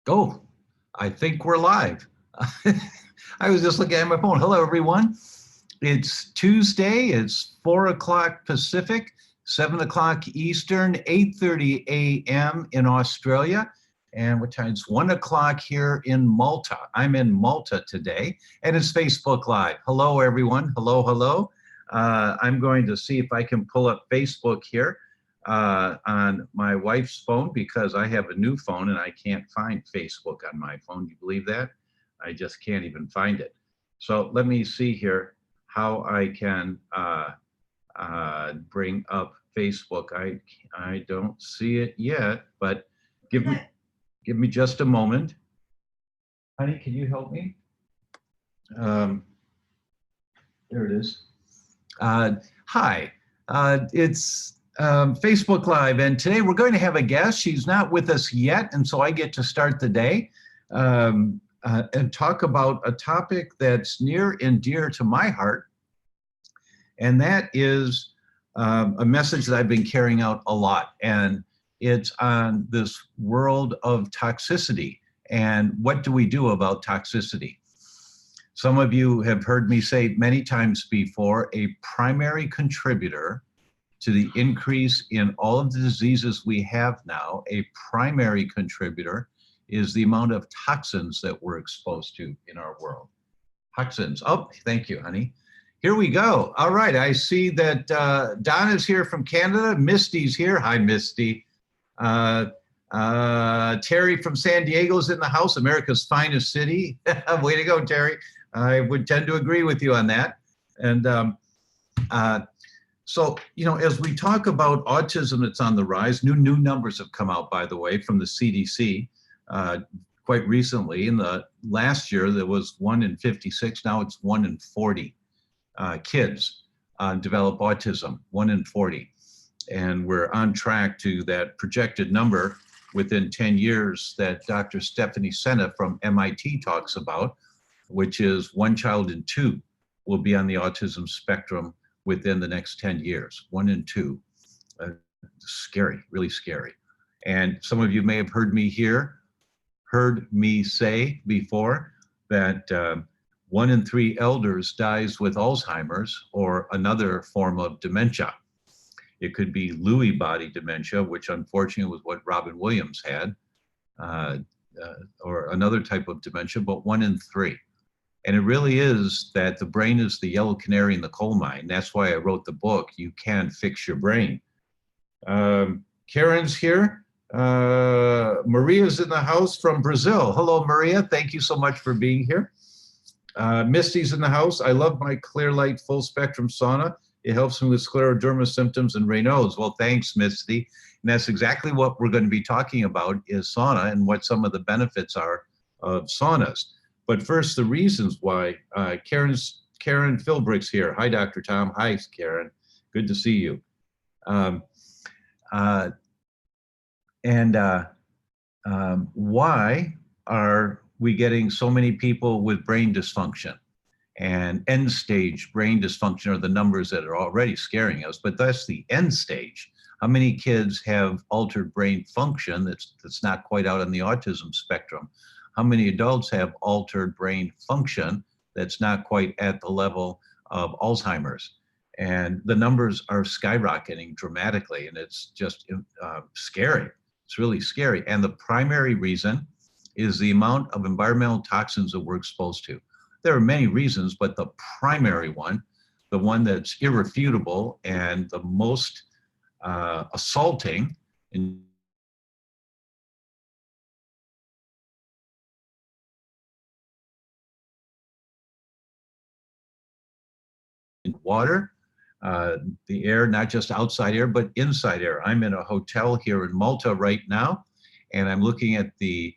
Oh, I think we're live. I was just looking at my phone. Hello, everyone. It's Tuesday. It's 4 o'clock Pacific, 7 o'clock Eastern, 8:30 a.m. in Australia. And what time? It's 1 o'clock here in Malta. I'm in Malta today, and it's Facebook Live. Hello, everyone. Hello, hello. I'm going to see if I can pull up Facebook here on my wife's phone, because I have a new phone and I can't find Facebook on my phone. Do you believe that? I just can't even find it. So let me see here how I can bring up Facebook. I don't see it yet, but give me just a moment. Honey, can you help me? There it is. Hi, it's Facebook Live, and today we're going to have a guest. She's not with us yet, and so I get to start the day and talk about a topic that's near and dear to my heart, and that is a message that I've been carrying out a lot, and it's on this world of toxicity, and what do we do about toxicity? Some of you have heard me say many times before, a primary contributor to the increase in all of the diseases we have now, a primary contributor is the amount of toxins that we're exposed to in our world. Toxins. Oh, thank you, honey. Here we go. All right, I see that Donna's here from Canada. Misty's here. Hi, Misty. Terry from San Diego's in the house, America's finest city. Way to go, Terry. I would tend to agree with you on that. And so, you know, as we talk about autism that's on the rise, new numbers have come out, by the way, from the CDC quite recently. In the last year, there was 1 in 56. Now it's 1 in 40 kids develop autism, 1 in 40. And we're on track to that projected number within 10 years that Dr. Stephanie Senna from MIT talks about, which is 1 child in 2 will be on the autism spectrum within the next 10 years, 1 in 2. Scary, really scary. And some of you may have heard me say before that 1 in 3 elders dies with Alzheimer's or another form of dementia. It could be Lewy body dementia, which unfortunately was what Robin Williams had, or another type of dementia, but 1 in 3. And it really is that the brain is the yellow canary in the coal mine. That's why I wrote the book, You Can Fix Your Brain. Karen's here. Maria's in the house from Brazil. Hello, Maria. Thank you so much for being here. Misty's in the house. I love my clear light full spectrum sauna. It helps me with scleroderma symptoms and Raynaud's. Well, thanks, Misty. And that's exactly what we're going to be talking about is sauna and what some of the benefits are of saunas. But first, the reasons why. Karen Philbrick's here. Hi, Dr. Tom. Hi, Karen. Good to see you. Why are we getting so many people with brain dysfunction? And end stage brain dysfunction are the numbers that are already scaring us, but that's the end stage. How many kids have altered brain function that's not quite out on the autism spectrum? How many adults have altered brain function that's not quite at the level of Alzheimer's? And the numbers are skyrocketing dramatically, and it's just scary. It's really scary. And the primary reason is the amount of environmental toxins that we're exposed to. There are many reasons, but the primary one, the one that's irrefutable and the most assaulting in water, the air, not just outside air, but inside air. I'm in a hotel here in Malta right now, and I'm looking at the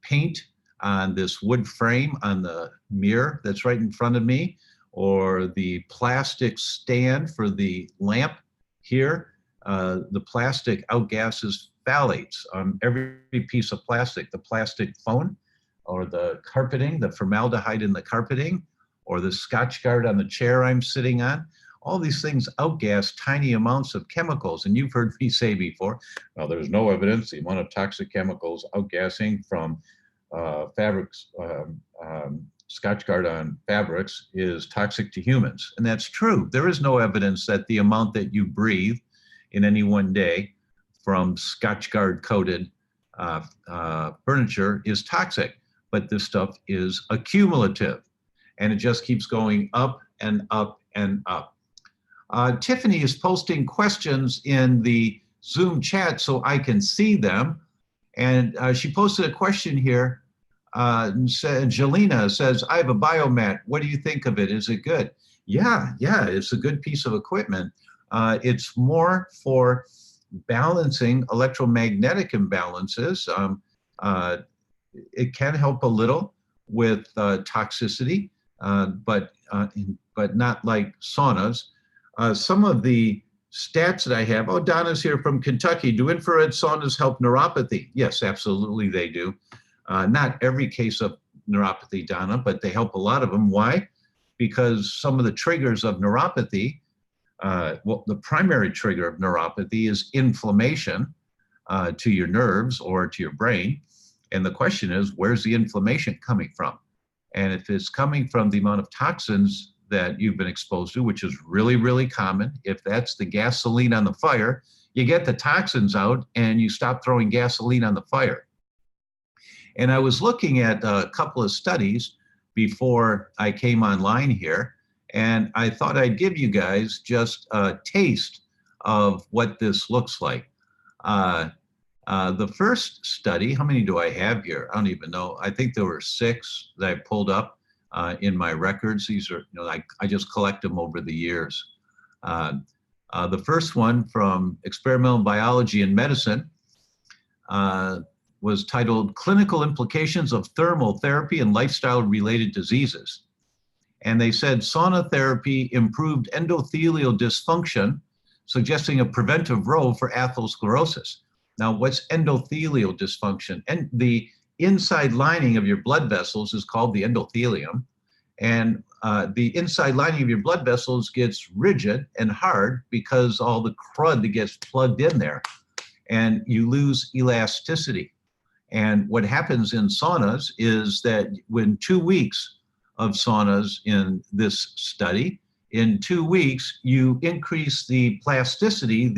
paint on this wood frame on the mirror that's right in front of me, or the plastic stand for the lamp here. The plastic outgasses phthalates on every piece of plastic. The plastic phone, or the carpeting, the formaldehyde in the carpeting, or the Scotch Guard on the chair I'm sitting on, All these things outgas tiny amounts of chemicals. And you've heard me say before, well, there's no evidence the amount of toxic chemicals outgassing from fabrics, Scotchgard on fabrics is toxic to humans. And that's true. There is no evidence that the amount that you breathe in any one day from Scotchgard coated furniture is toxic, but this stuff is accumulative and it just keeps going up and up and up. Tiffany is posting questions in the Zoom chat so I can see them. And she posted a question here. Jelena says, I have a biomat. What do you think of it? Is it good? Yeah, it's a good piece of equipment. It's more for balancing electromagnetic imbalances. It can help a little with toxicity, but not like saunas. Some of the stats that I have, Donna's here from Kentucky. Do infrared saunas help neuropathy? Yes, absolutely they do. Not every case of neuropathy, Donna, but they help a lot of them. Why? Because some of the triggers of neuropathy, well, the primary trigger of neuropathy is inflammation to your nerves or to your brain. And the question is, where's the inflammation coming from? And if it's coming from the amount of toxins that you've been exposed to, which is really, really common, if that's the gasoline on the fire, you get the toxins out and you stop throwing gasoline on the fire. And I was looking at a couple of studies before I came online here, and I thought I'd give you guys just a taste of what this looks like. The first study, how many do I have here? I don't even know. I think there were 6 that I pulled up in my records. These are, I just collect them over the years. The first one from Experimental Biology and Medicine was titled Clinical Implications of Thermal Therapy and Lifestyle-Related Diseases. And they said sauna therapy improved endothelial dysfunction, suggesting a preventive role for atherosclerosis. Now, what's endothelial dysfunction? And the inside lining of your blood vessels is called the endothelium. And the inside lining of your blood vessels gets rigid and hard because all the crud that gets plugged in there, and you lose elasticity. And what happens in saunas is that when 2 weeks of saunas in this study, in 2 weeks, you increase the plasticity,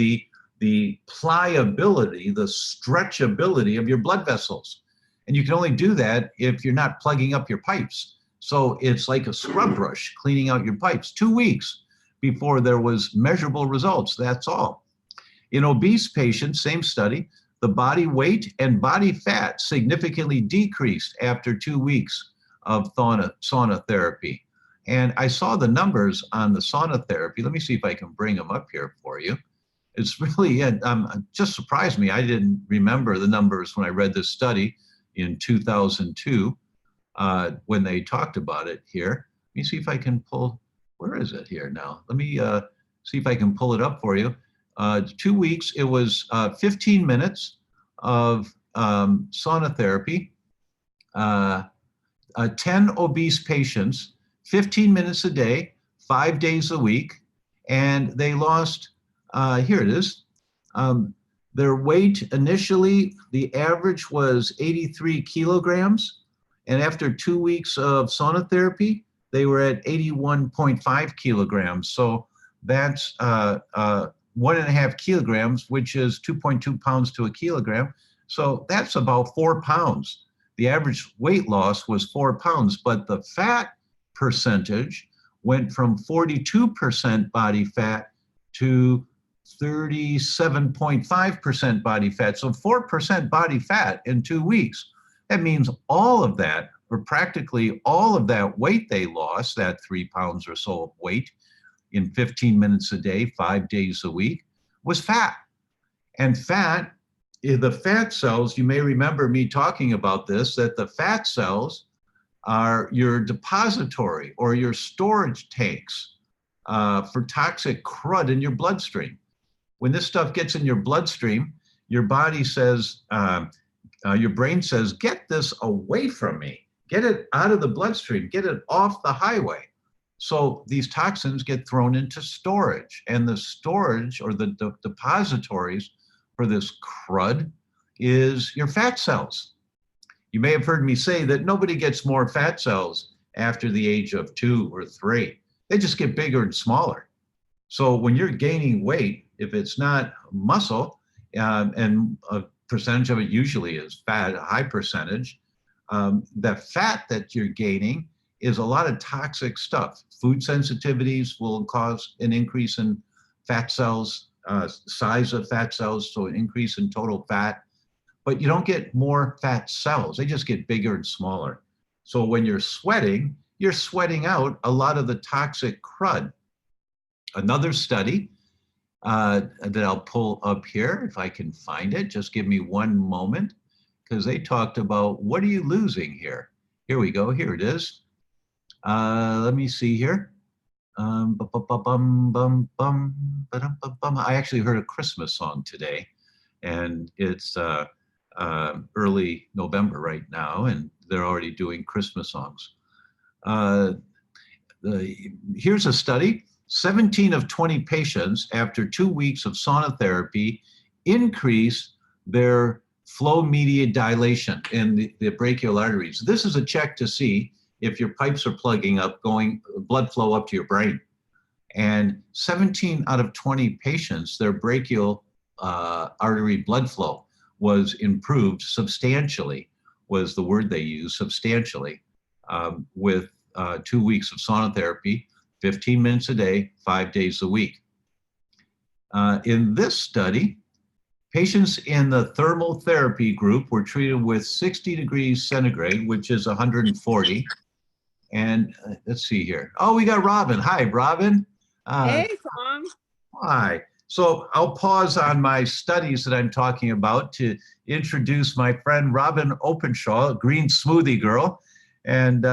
the pliability, the stretchability of your blood vessels. And you can only do that if you're not plugging up your pipes. So it's like a scrub brush cleaning out your pipes. 2 weeks before there was measurable results, that's all. In obese patients, same study, the body weight and body fat significantly decreased after 2 weeks of sauna therapy. And I saw the numbers on the sauna therapy. Let me see if I can bring them up here for you. It's really, just surprised me. I didn't remember the numbers when I read this study in 2002 when they talked about it here. Let me see if I can pull, where is it here now? Let me see if I can pull it up for you. 2 weeks, it was 15 minutes of sauna therapy, 10 obese patients, 15 minutes a day, 5 days a week, and they lost, here it is, their weight initially, the average was 83 kilograms, and after 2 weeks of sauna therapy, they were at 81.5 kilograms. So that's 1.5 kilograms, which is 2.2 pounds to a kilogram. So that's about 4 pounds. The average weight loss was 4 pounds, but the fat percentage went from 42% body fat to 37.5% body fat. So 4% body fat in 2 weeks. That means all of that, or practically all of that weight they lost, that 3 pounds or so of weight in 15 minutes a day, 5 days a week, was fat. And fat, the fat cells, you may remember me talking about this, that the fat cells are your depository or your storage tanks for toxic crud in your bloodstream. When this stuff gets in your bloodstream, your body says, your brain says, get this away from me. Get it out of the bloodstream. Get it off the highway. So these toxins get thrown into storage, and the storage or the depositories for this crud is your fat cells. You may have heard me say that nobody gets more fat cells after the age of 2 or 3. They just get bigger and smaller. So when you're gaining weight, if it's not muscle, and a percentage of it usually is fat, a high percentage, the fat that you're gaining is a lot of toxic stuff. Food sensitivities will cause an increase in fat cells, size of fat cells, so an increase in total fat. But you don't get more fat cells. They just get bigger and smaller. So when you're sweating out a lot of the toxic crud. Another study that I'll pull up here, if I can find it, just give me one moment, because they talked about what are you losing here? Here we go, here it is. Let me see here. I actually heard a Christmas song today, and it's early November right now, and they're already doing Christmas songs. Here's a study. 17 of 20 patients after 2 weeks of sauna therapy increased their flow media dilation in the brachial arteries. This is a check to see if your pipes are plugging up, going blood flow up to your brain. And 17 out of 20 patients, their brachial artery blood flow was improved substantially, was the word they used, substantially, with 2 weeks of sauna therapy, 15 minutes a day, 5 days a week. In this study, patients in the thermal therapy group were treated with 60 degrees centigrade, which is 140. And let's see here. Oh, we got Robyn. Hi, Robyn. Hey, Tom. Hi. So I'll pause on my studies that I'm talking about to introduce my friend Robyn Openshaw, Green Smoothie Girl. And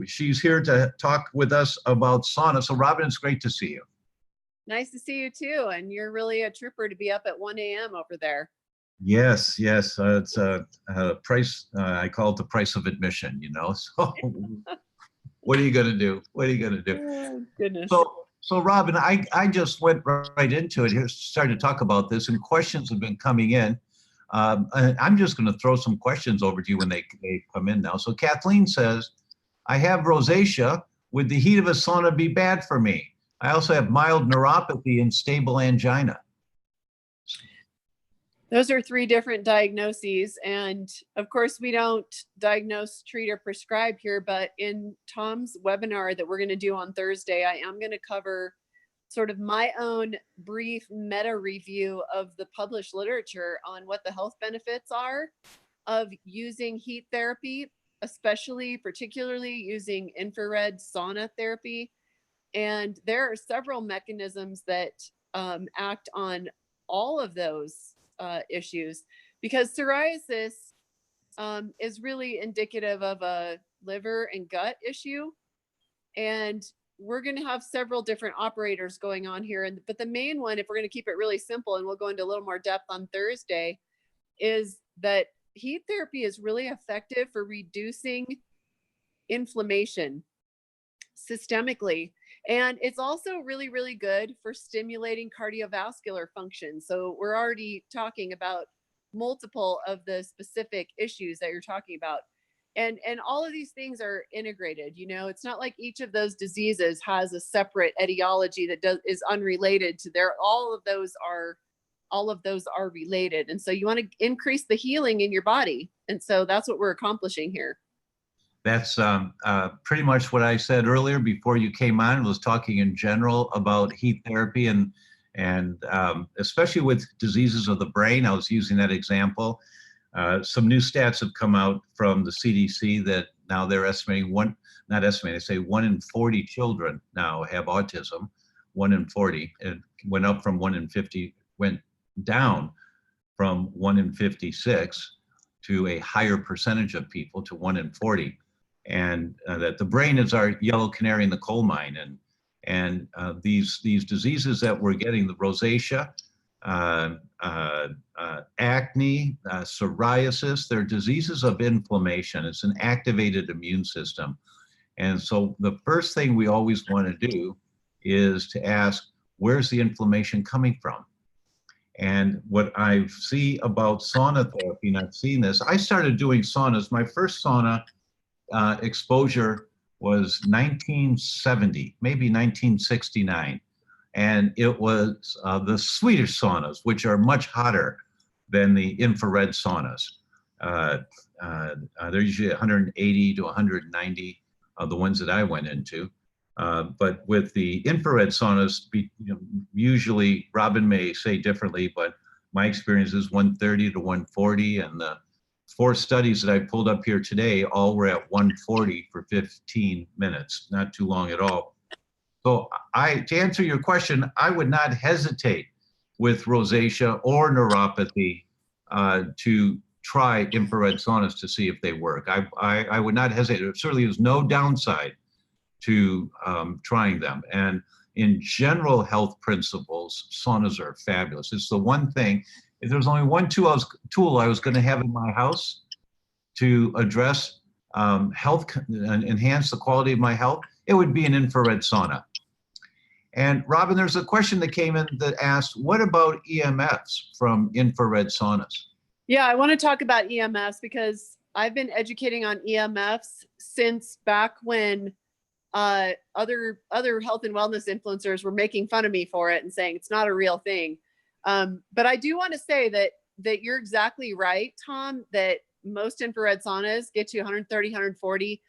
she's here to talk with us about sauna. So Robyn, it's great to see you. Nice to see you too. And you're really a trooper to be up at 1 a.m. over there. Yes, yes. It's a price, I call it the price of admission, you know. So what are you going to do? What are you going to do? Oh, goodness. So Robyn, I just went right into it here, started to talk about this, and questions have been coming in. And I'm just going to throw some questions over to you when they come in now. So Kathleen says, I have rosacea. Would the heat of a sauna be bad for me? I also have mild neuropathy and stable angina. Those are 3 different diagnoses. And of course, we don't diagnose, treat, or prescribe here, but in Tom's webinar that we're going to do on Thursday, I am going to cover sort of my own brief meta review of the published literature on what the health benefits are of using heat therapy, particularly using infrared sauna therapy. And there are several mechanisms that act on all of those issues, because psoriasis is really indicative of a liver and gut issue. And we're going to have several different operators going on here. But the main one, if we're going to keep it really simple, and we'll go into a little more depth on Thursday, is that heat therapy is really effective for reducing inflammation systemically. And it's also really, really good for stimulating cardiovascular function. So we're already talking about multiple of the specific issues that you're talking about. And all of these things are integrated. You know, it's not like each of those diseases has a separate etiology that is unrelated to all of those are related. And so you want to increase the healing in your body. And so that's what we're accomplishing here. That's pretty much what I said earlier before you came on. I was talking in general about heat therapy and especially with diseases of the brain. I was using that example. Some new stats have come out from the CDC that now they're estimating 1 in 40 children now have autism. 1 in 40. It went up from 1 in 50, went down from 1 in 56 to a higher percentage of people, to 1 in 40. And that the brain is our yellow canary in the coal mine. And these diseases that we're getting, the rosacea, acne, psoriasis, they're diseases of inflammation. It's an activated immune system. And so the first thing we always want to do is to ask, where's the inflammation coming from? And what I see about sauna therapy, and I've seen this, I started doing saunas. My first sauna exposure was 1970, maybe 1969. And it was the Swedish saunas, which are much hotter than the infrared saunas. They're usually 180 to 190, the ones that I went into. But with the infrared saunas, usually Robyn may say differently, but my experience is 130 to 140. And the 4 studies that I pulled up here today all were at 140 for 15 minutes, not too long at all. So to answer your question, I would not hesitate with rosacea or neuropathy to try infrared saunas to see if they work. I would not hesitate. There certainly is no downside to trying them. And in general health principles, saunas are fabulous. It's the one thing, if there's only one tool I was going to have in my house to address health and enhance the quality of my health, it would be an infrared sauna. And Robyn, there's a question that came in that asked, what about EMFs from infrared saunas? Yeah, I want to talk about EMFs because I've been educating on EMFs since back when other health and wellness influencers were making fun of me for it and saying it's not a real thing. But I do want to say that you're exactly right, Tom, that most infrared saunas get to 130, 140.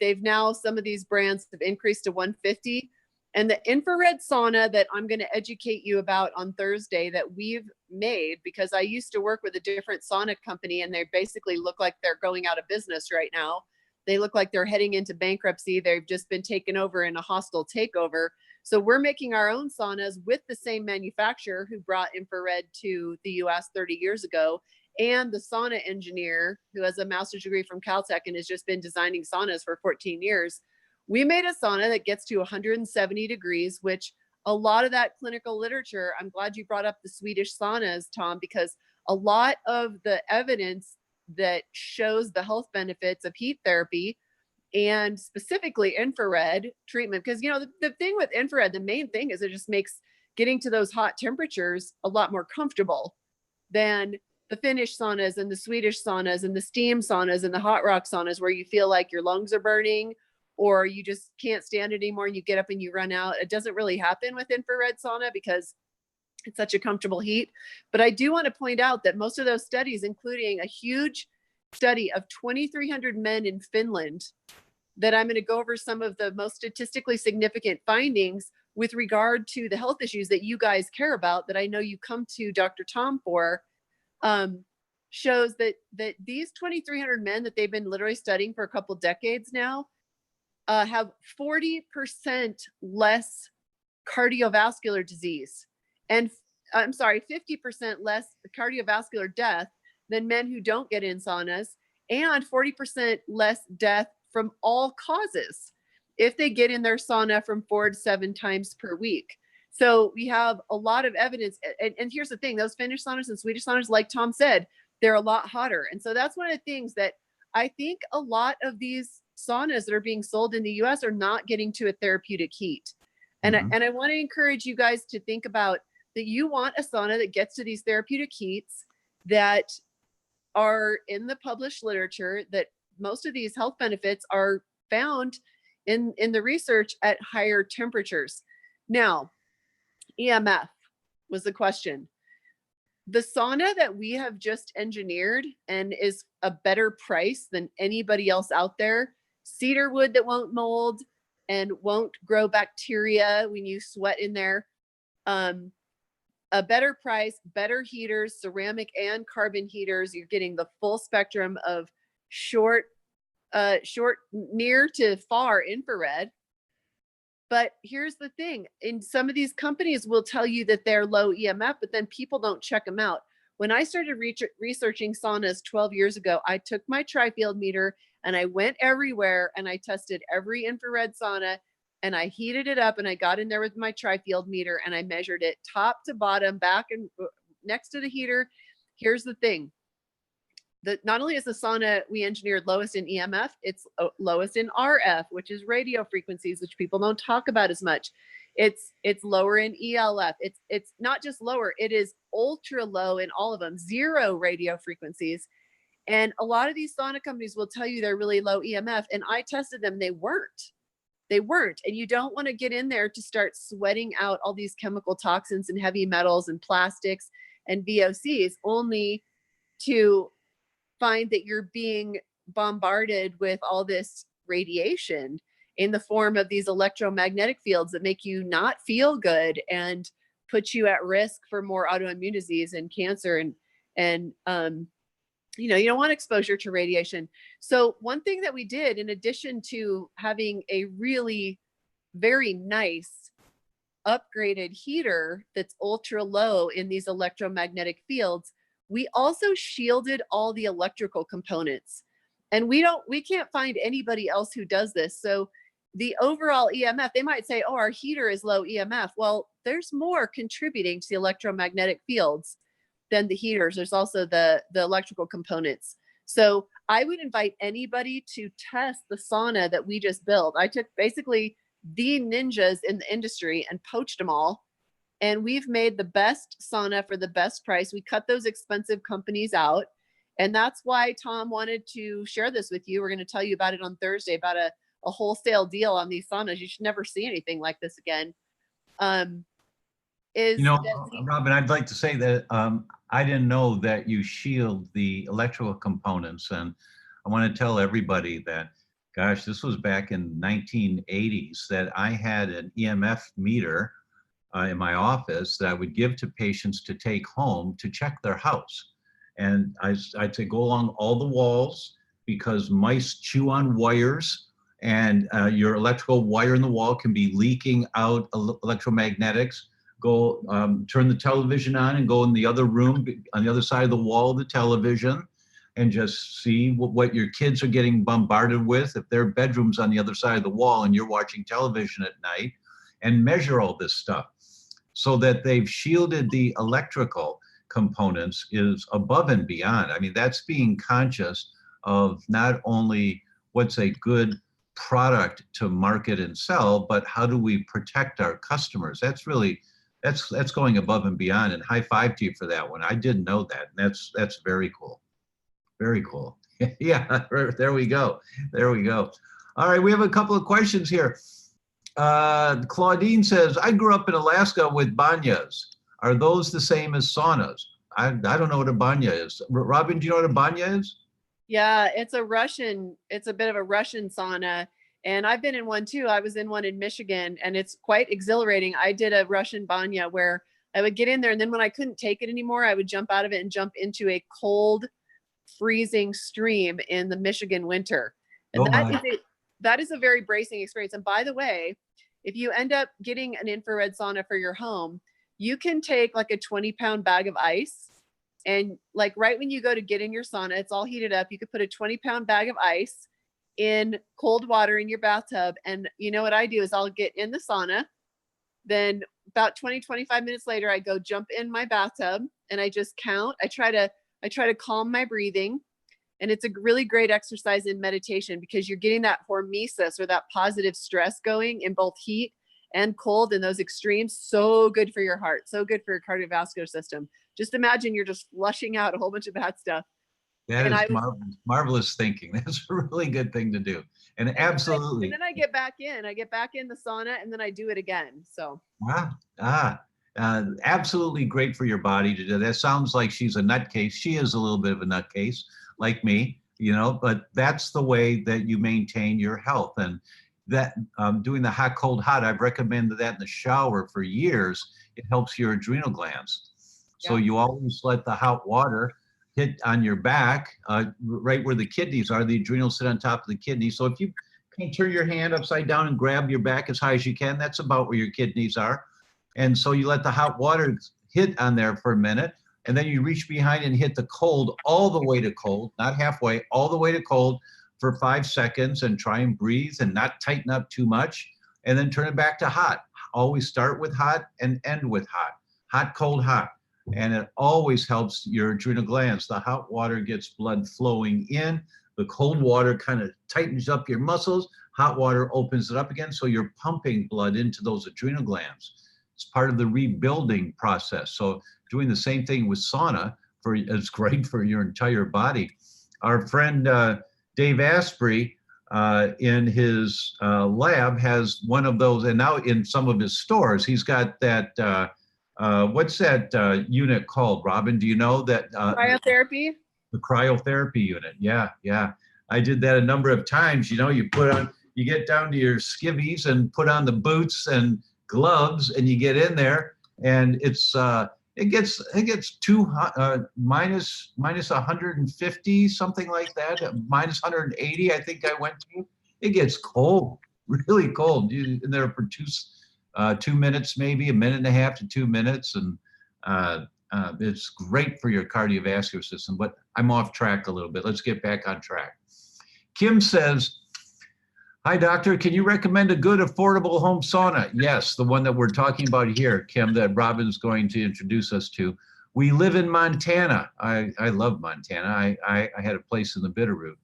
They've now, some of these brands have increased to 150. And the infrared sauna that I'm going to educate you about on Thursday that we've made, because I used to work with a different sauna company and they basically look like they're going out of business right now. They look like they're heading into bankruptcy. They've just been taken over in a hostile takeover. So we're making our own saunas with the same manufacturer who brought infrared to the US 30 years ago, and the sauna engineer who has a master's degree from Caltech and has just been designing saunas for 14 years. We made a sauna that gets to 170 degrees, which a lot of that clinical literature, I'm glad you brought up the Swedish saunas, Tom, because a lot of the evidence that shows the health benefits of heat therapy and specifically infrared treatment, because, the thing with infrared, the main thing is it just makes getting to those hot temperatures a lot more comfortable than the Finnish saunas and the Swedish saunas and the steam saunas and the hot rock saunas where you feel like your lungs are burning or you just can't stand it anymore and you get up and you run out. It doesn't really happen with infrared sauna because it's such a comfortable heat. But I do want to point out that most of those studies, including a huge study of 2,300 men in Finland, that I'm going to go over some of the most statistically significant findings with regard to the health issues that you guys care about, that I know you come to Dr. Tom for, shows that these 2,300 men that they've been literally studying for a couple decades now have 40% less cardiovascular disease and 50% less cardiovascular death than men who don't get in saunas, and 40% less death from all causes if they get in their sauna from 4 to 7 times per week. So we have a lot of evidence. And here's the thing, those Finnish saunas and Swedish saunas, like Tom said, they're a lot hotter. And so that's one of the things that I think a lot of these saunas that are being sold in the US are not getting to a therapeutic heat. And I want to encourage you guys to think about that you want a sauna that gets to these therapeutic heats that are in the published literature, that most of these health benefits are found in the research at higher temperatures. Now, EMF was the question. The sauna that we have just engineered and is a better price than anybody else out there, cedar wood that won't mold and won't grow bacteria when you sweat in there, a better price, better heaters, ceramic and carbon heaters. You're getting the full spectrum of short, near to far infrared. But here's the thing, in some of these companies will tell you that they're low EMF, but then people don't check them out. When I started researching saunas 12 years ago, I took my tri-field meter and I went everywhere and I tested every infrared sauna and I heated it up and I got in there with my tri-field meter and I measured it top to bottom, back and next to the heater. Here's the thing. not only is the sauna we engineered lowest in EMF, it's lowest in RF, which is radio frequencies, which people don't talk about as much. It's lower in ELF. It's not just lower, it is ultra low in all of them, 0 radio frequencies. And a lot of these sauna companies will tell you they're really low EMF, and I tested them, they weren't. And you don't want to get in there to start sweating out all these chemical toxins and heavy metals and plastics and VOCs, only to find that you're being bombarded with all this radiation in the form of these electromagnetic fields that make you not feel good and put you at risk for more autoimmune disease and cancer. And you know, you don't want exposure to radiation. So one thing that we did, in addition to having a really very nice upgraded heater that's ultra low in these electromagnetic fields, we also shielded all the electrical components. And we can't find anybody else who does this. So the overall EMF, they might say, oh, our heater is low EMF. Well, there's more contributing to the electromagnetic fields than the heaters. There's also the electrical components. So I would invite anybody to test the sauna that we just built. I took basically the ninjas in the industry and poached them all. And we've made the best sauna for the best price. We cut those expensive companies out. And that's why Tom wanted to share this with you. We're going to tell you about it on Thursday, about a wholesale deal on these saunas. You should never see anything like this again. You know, Robyn, I'd like to say that I didn't know that you shield the electrical components. And I want to tell everybody that, gosh, this was back in 1980s that I had an EMF meter in my office that I would give to patients to take home to check their house. And I'd say go along all the walls, because mice chew on wires, and your electrical wire in the wall can be leaking out electromagnetics. Go turn the television on and go in the other room on the other side of the wall of the television and just see what your kids are getting bombarded with if their bedroom's on the other side of the wall and you're watching television at night, and measure all this stuff so that they've shielded the electrical components is above and beyond. I mean, that's being conscious of not only what's a good product to market and sell, but how do we protect our customers? That's really, that's going above and beyond, and high five to you for that one. I didn't know that. That's very cool. Very cool. Yeah, there we go. There we go. All right, we have a couple of questions here. Claudine says, I grew up in Alaska with banyas. Are those the same as saunas? I don't know what a banya is. Robyn, do you know what a banya is? Yeah, it's a bit of a Russian sauna. And I've been in one too. I was in one in Michigan, and it's quite exhilarating. I did a Russian banya where I would get in there, and then when I couldn't take it anymore, I would jump out of it and jump into a cold, freezing stream in the Michigan winter. And that is a very bracing experience. And by the way, if you end up getting an infrared sauna for your home, you can take like a 20-pound bag of ice, and like right when you go to get in your sauna, it's all heated up. You could put a 20-pound bag of ice in cold water in your bathtub. And you know what I do is I'll get in the sauna. Then about 20-25 minutes later, I go jump in my bathtub and I just count. I try to calm my breathing. And it's a really great exercise in meditation, because you're getting that hormesis, or that positive stress, going in both heat and cold, and those extremes. So good for your heart, so good for your cardiovascular system. Just imagine you're just flushing out a whole bunch of bad stuff. That is marvelous thinking. That's a really good thing to do. And absolutely. And then I get back in the sauna, and then I do it again. So. Absolutely great for your body to do. That sounds like she's a nutcase. She is a little bit of a nutcase, like me, you know, but that's the way that you maintain your health. And that doing the hot, cold, hot, I've recommended that in the shower for years. It helps your adrenal glands. So you always let the hot water hit on your back, right where the kidneys are. The adrenals sit on top of the kidneys. So if you can turn your hand upside down and grab your back as high as you can, that's about where your kidneys are. And so you let the hot water hit on there for a minute, and then you reach behind and hit the cold all the way to cold, not halfway, all the way to cold for 5 seconds, and try and breathe and not tighten up too much, and then turn it back to hot. Always start with hot and end with hot. Hot, cold, hot. and it always helps your adrenal glands. The hot water gets blood flowing in. The cold water kind of tightens up your muscles. Hot water opens it up again, so you're pumping blood into those adrenal glands. It's part of the rebuilding process. So doing the same thing with sauna is great for your entire body. Our friend Dave Asprey in his lab has one of those, and now in some of his stores, he's got that, what's that unit called, Robyn? Do you know that? Cryotherapy? The cryotherapy unit, yeah, yeah. I did that a number of times. You know, you get down to your skivvies and put on the boots and gloves, and you get in there, and it gets minus 150, something like that, minus 180, I think I went to. It gets cold, really cold. You're in there for 2 minutes, maybe a minute and a half to 2 minutes, and it's great for your cardiovascular system. But I'm off track a little bit. Let's get back on track. Kim says, hi, doctor. Can you recommend a good, affordable home sauna? Yes, the one that we're talking about here, Kim, that Robyn's going to introduce us to. We live in Montana. I love Montana. I had a place in the Bitterroot.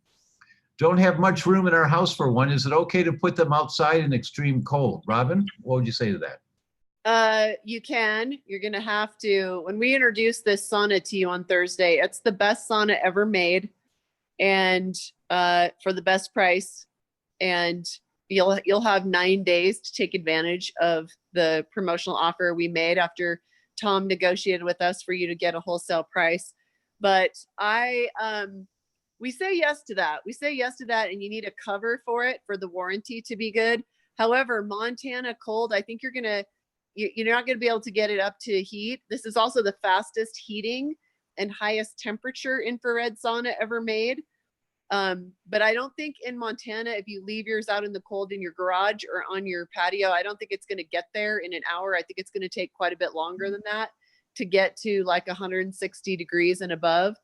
Don't have much room in our house for one. Is it okay to put them outside in extreme cold? Robyn, what would you say to that? You can. You're going to have to. When we introduce this sauna to you on Thursday, it's the best sauna ever made, and for the best price. And you'll have 9 days to take advantage of the promotional offer we made after Tom negotiated with us for you to get a wholesale price. But we say yes to that. We say yes to that, and you need a cover for it for the warranty to be good. However, Montana cold, I think you're not going to be able to get it up to heat. This is also the fastest heating and highest temperature infrared sauna ever made. But I don't think in Montana, if you leave yours out in the cold in your garage or on your patio, I don't think it's going to get there in an hour. I think it's going to take quite a bit longer than that to get to like 160 degrees and above.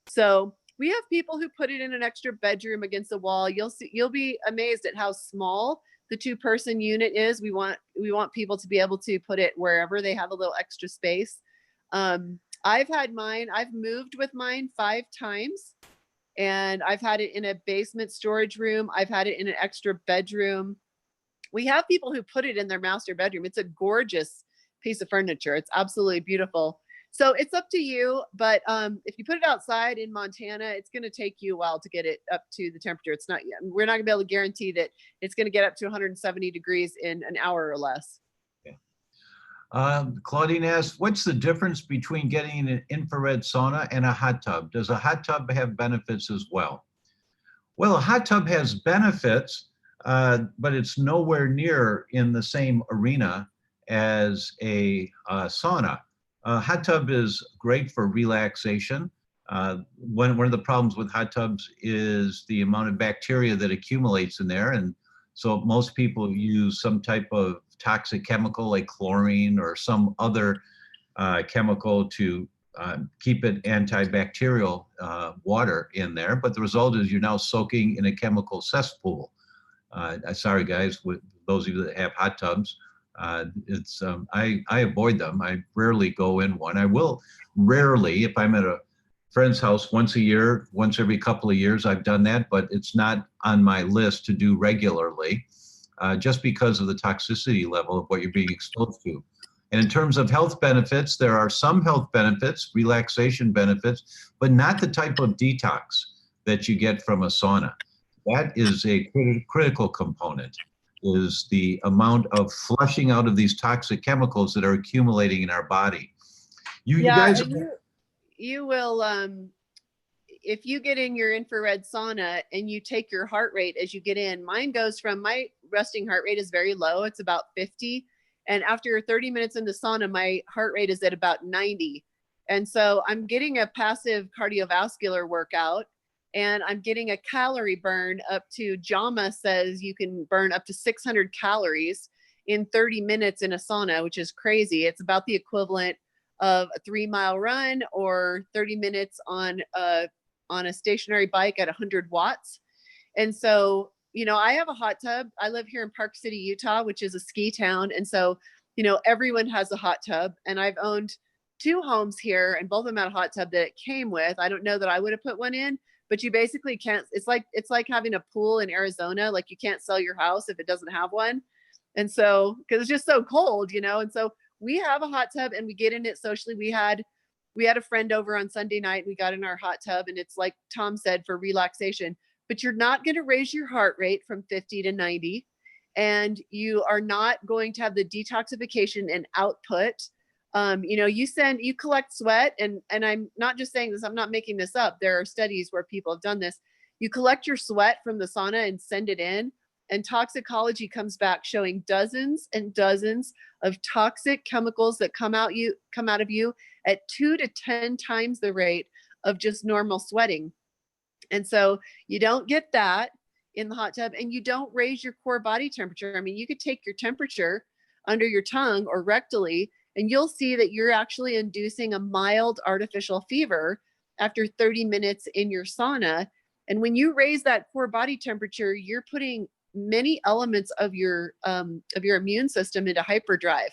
So we have people who put it in an extra bedroom against the wall. You'll be amazed at how small the 2-person unit is. We want people to be able to put it wherever they have a little extra space. I've moved with mine 5 times. And I've had it in a basement storage room. I've had it in an extra bedroom. We have people who put it in their master bedroom. It's a gorgeous piece of furniture. It's absolutely beautiful. So it's up to you. But if you put it outside in Montana, it's going to take you a while to get it up to the temperature. We're not going to be able to guarantee that it's going to get up to 170 degrees in an hour or less. Claudine asks, what's the difference between getting an infrared sauna and a hot tub? Does a hot tub have benefits as well? Well, a hot tub has benefits, but it's nowhere near in the same arena as a sauna. A hot tub is great for relaxation. One of the problems with hot tubs is the amount of bacteria that accumulates in there. And so most people use some type of toxic chemical like chlorine or some other chemical to keep it antibacterial water in there. But the result is you're now soaking in a chemical cesspool. Sorry, guys, with those of you that have hot tubs, I avoid them. I rarely go in one. I will rarely, if I'm at a friend's house once a year, once every couple of years, I've done that, but it's not on my list to do regularly. Just because of the toxicity level of what you're being exposed to. And in terms of health benefits, there are some health benefits, relaxation benefits, but not the type of detox that you get from a sauna. That is a critical component, is the amount of flushing out of these toxic chemicals that are accumulating in our body. You guys, you will, if you get in your infrared sauna and you take your heart rate as you get in, my resting heart rate is very low. It's about 50. And after 30 minutes in the sauna, my heart rate is at about 90. And so I'm getting a passive cardiovascular workout, and I'm getting a calorie burn up to, JAMA says you can burn up to 600 calories in 30 minutes in a sauna, which is crazy. It's about the equivalent of a 3-mile run or 30 minutes on a stationary bike at 100 watts. And so, I have a hot tub. I live here in Park City, Utah, which is a ski town. And so, everyone has a hot tub, and I've owned two homes here, and both of them had a hot tub that it came with. I don't know that I would have put one in, but you basically can't. It's like having a pool in Arizona. Like you can't sell your house if it doesn't have one. And so, because it's just so cold, you know. And so we have a hot tub and we get in it socially. We had a friend over on Sunday night. We got in our hot tub, and it's like Tom said, for relaxation. But you're not going to raise your heart rate from 50 to 90, and you are not going to have the detoxification and output. You know, you collect sweat, and I'm not just saying this, I'm not making this up. There are studies where people have done this. You collect your sweat from the sauna and send it in, and toxicology comes back showing dozens and dozens of toxic chemicals that come out of you at 2 to 10 times the rate of just normal sweating. And so you don't get that in the hot tub, and you don't raise your core body temperature. I mean, you could take your temperature under your tongue or rectally, and you'll see that you're actually inducing a mild artificial fever after 30 minutes in your sauna. And when you raise that core body temperature, you're putting many elements of your immune system into hyperdrive.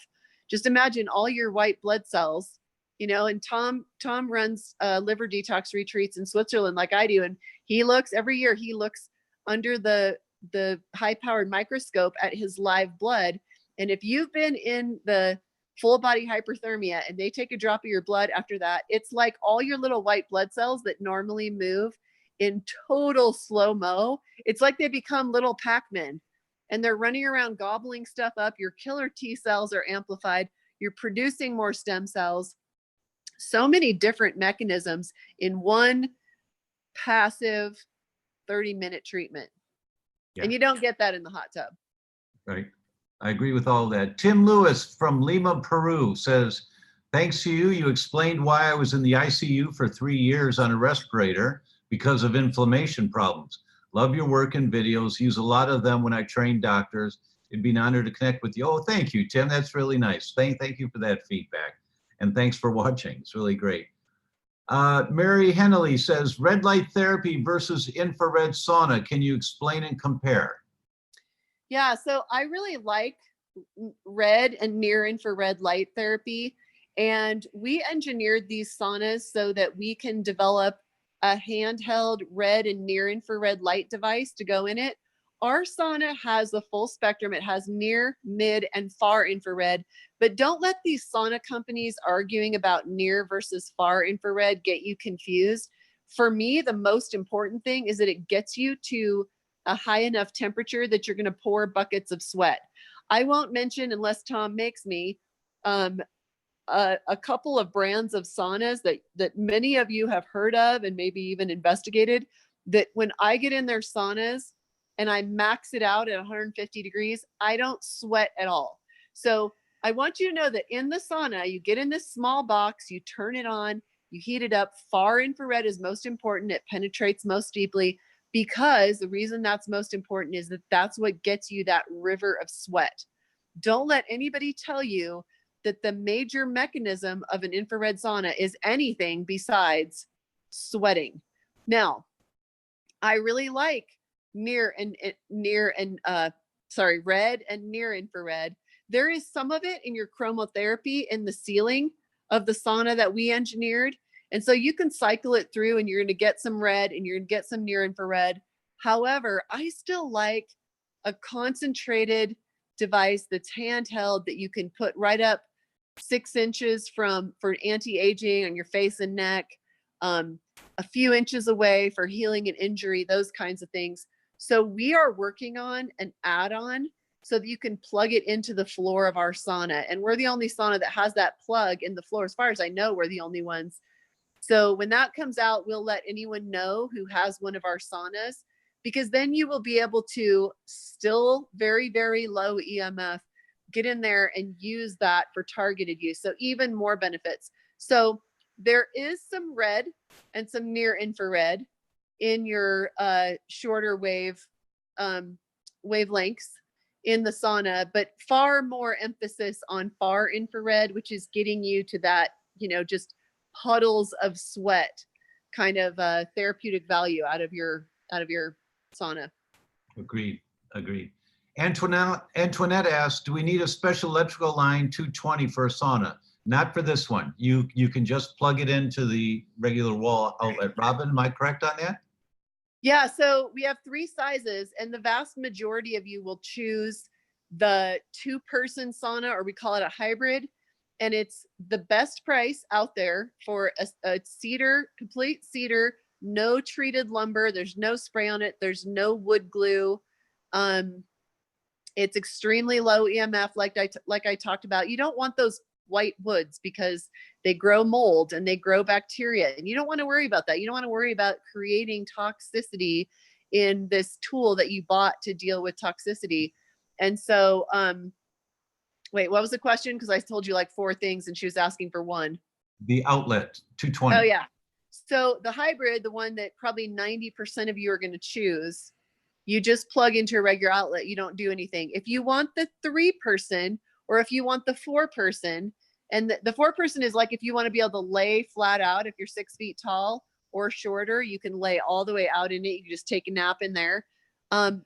Just imagine all your white blood cells, you know. And Tom runs liver detox retreats in Switzerland like I do, and every year he looks under the high powered microscope at his live blood. And if you've been in the full body hyperthermia and they take a drop of your blood after that, it's like all your little white blood cells that normally move in total slow-mo, it's like they become little Pac-Men, and they're running around gobbling stuff up. Your killer T cells are amplified. You're producing more stem cells. So many different mechanisms in one passive 30-minute treatment. Yeah. And you don't get that in the hot tub. Right. I agree with all that. Tim Lewis from Lima, Peru says, thanks to you, you explained why I was in the ICU for 3 years on a respirator because of inflammation problems. Love your work and videos. Use a lot of them when I train doctors. It'd be an honor to connect with you. Oh, thank you, Tim. That's really nice. Thank you for that feedback. And thanks for watching. It's really great. Mary Hennelly says, red light therapy versus infrared sauna. Can you explain and compare? Yeah, so I really like red and near infrared light therapy. And we engineered these saunas so that we can develop a handheld red and near infrared light device to go in it. Our sauna has the full spectrum. It has near, mid, and far infrared. But don't let these sauna companies arguing about near versus far infrared get you confused. For me, the most important thing is that it gets you to a high enough temperature that you're going to pour buckets of sweat. I won't mention, unless Tom makes me, a couple of brands of saunas that many of you have heard of and maybe even investigated, that when I get in their saunas and I max it out at 150 degrees, I don't sweat at all. So I want you to know that in the sauna, you get in this small box, you turn it on, you heat it up. Far infrared is most important. It penetrates most deeply, because the reason that's most important is that that's what gets you that river of sweat. Don't let anybody tell you that the major mechanism of an infrared sauna is anything besides sweating. Now, I really like red and near infrared. There is some of it in your chromotherapy in the ceiling of the sauna that we engineered. And so you can cycle it through and you're going to get some red and you're going to get some near infrared. However, I still like a concentrated device that's handheld that you can put right up 6 inches for anti-aging on your face and neck, a few inches away for healing and injury, those kinds of things. So we are working on an add-on so that you can plug it into the floor of our sauna. And we're the only sauna that has that plug in the floor. As far as I know, we're the only ones. So when that comes out, we'll let anyone know who has one of our saunas, because then you will be able to, still very, very low EMF, get in there and use that for targeted use. So even more benefits. So there is some red and some near infrared in your shorter wavelengths in the sauna, but far more emphasis on far infrared, which is getting you to that, just puddles of sweat kind of therapeutic value out of your sauna. Agreed. Antoinette asked, do we need a special electrical line 220 for a sauna? Not for this one. You can just plug it into the regular wall outlet. Robyn, am I correct on that? Yeah, so we have 3 sizes, and the vast majority of you will choose the 2-person sauna, or we call it a hybrid. And it's the best price out there for a cedar, complete cedar, no treated lumber. There's no spray on it. There's no wood glue. It's extremely low EMF, like I talked about. You don't want those white woods because they grow mold and they grow bacteria, and you don't want to worry about that. You don't want to worry about creating toxicity in this tool that you bought to deal with toxicity. And so, wait, what was the question? Because I told you like 4 things and she was asking for 1. The outlet, 220. Oh yeah. So the hybrid, the one that probably 90% of you are going to choose, you just plug into a regular outlet. You don't do anything. If you want the 3-person, or if you want the 4-person, and the 4-person is like if you want to be able to lay flat out, if you're 6 feet tall or shorter, you can lay all the way out in it. You can just take a nap in there.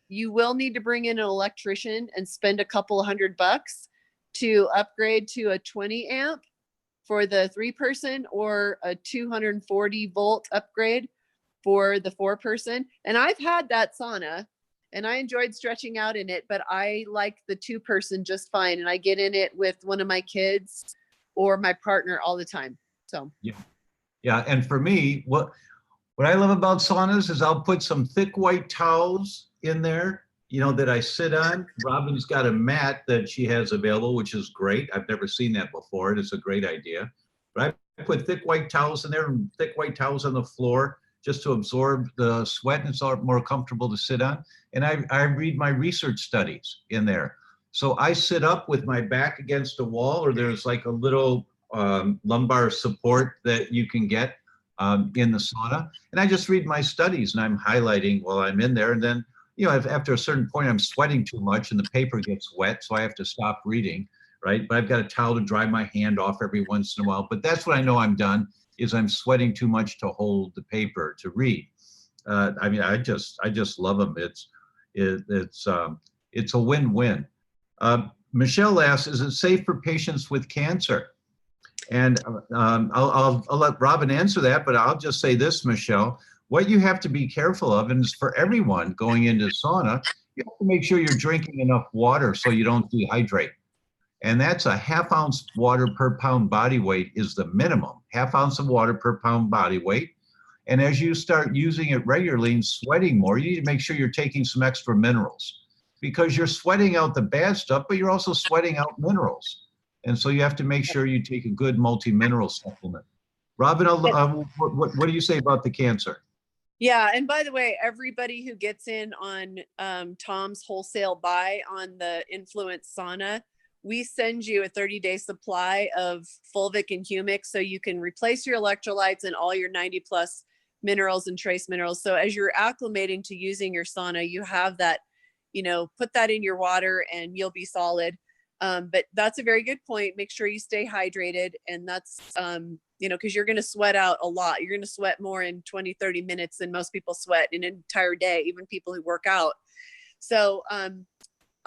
You will need to bring in an electrician and spend a couple of $100 to upgrade to a 20 amp for the 3-person, or a 240 volt upgrade for the 4-person. And I've had that sauna and I enjoyed stretching out in it, but I like the 2-person just fine. And I get in it with one of my kids or my partner all the time. So yeah. And for me, what I love about saunas is I'll put some thick white towels in there, that I sit on. Robyn's got a mat that she has available, which is great. I've never seen that before. It's a great idea. But I put thick white towels in there and thick white towels on the floor just to absorb the sweat, and it's all more comfortable to sit on. And I read my research studies in there. So I sit up with my back against a wall, or there's like a little lumbar support that you can get in the sauna. And I just read my studies and I'm highlighting while I'm in there. And then, after a certain point, I'm sweating too much and the paper gets wet, so I have to stop reading, right? But I've got a towel to dry my hand off every once in a while. But that's when I know I'm done, is I'm sweating too much to hold the paper to read. I just love them. It's a win-win. Michelle asks, is it safe for patients with cancer? And I'll let Robyn answer that, but I'll just say this, Michelle. What you have to be careful of, and it's for everyone going into sauna, you have to make sure you're drinking enough water so you don't dehydrate. And that's a 1/2 ounce water per pound body weight is the minimum. 1/2 ounce of water per pound body weight. And as you start using it regularly and sweating more, you need to make sure you're taking some extra minerals, because you're sweating out the bad stuff, but you're also sweating out minerals. And so you have to make sure you take a good multi-mineral supplement. Robyn, what do you say about the cancer? yeah. And by the way, everybody who gets in on Tom's wholesale buy on the Influence Sauna, we send you a 30-day supply of fulvic and humic so you can replace your electrolytes and all your 90+ minerals and trace minerals. So as you're acclimating to using your sauna, you have that, put that in your water and you'll be solid. But that's a very good point. Make sure you stay hydrated. And that's, because you're going to sweat out a lot. You're going to sweat more in 20-30 minutes than most people sweat in an entire day, even people who work out. So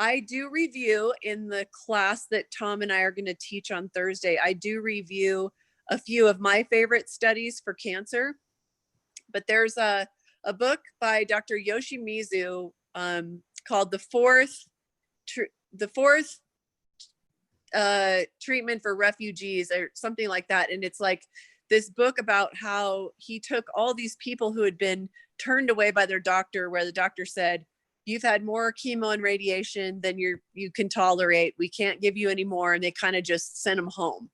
I do review in the class that Tom and I are going to teach on Thursday. I do review a few of my favorite studies for cancer, but there's a book by Dr. Yoshimizu called The Fourth Treatment for Refugees, or something like that. And it's like this book about how he took all these people who had been turned away by their doctor, where the doctor said, you've had more chemo and radiation than you can tolerate. We can't give you any more. And they kind of just sent him home.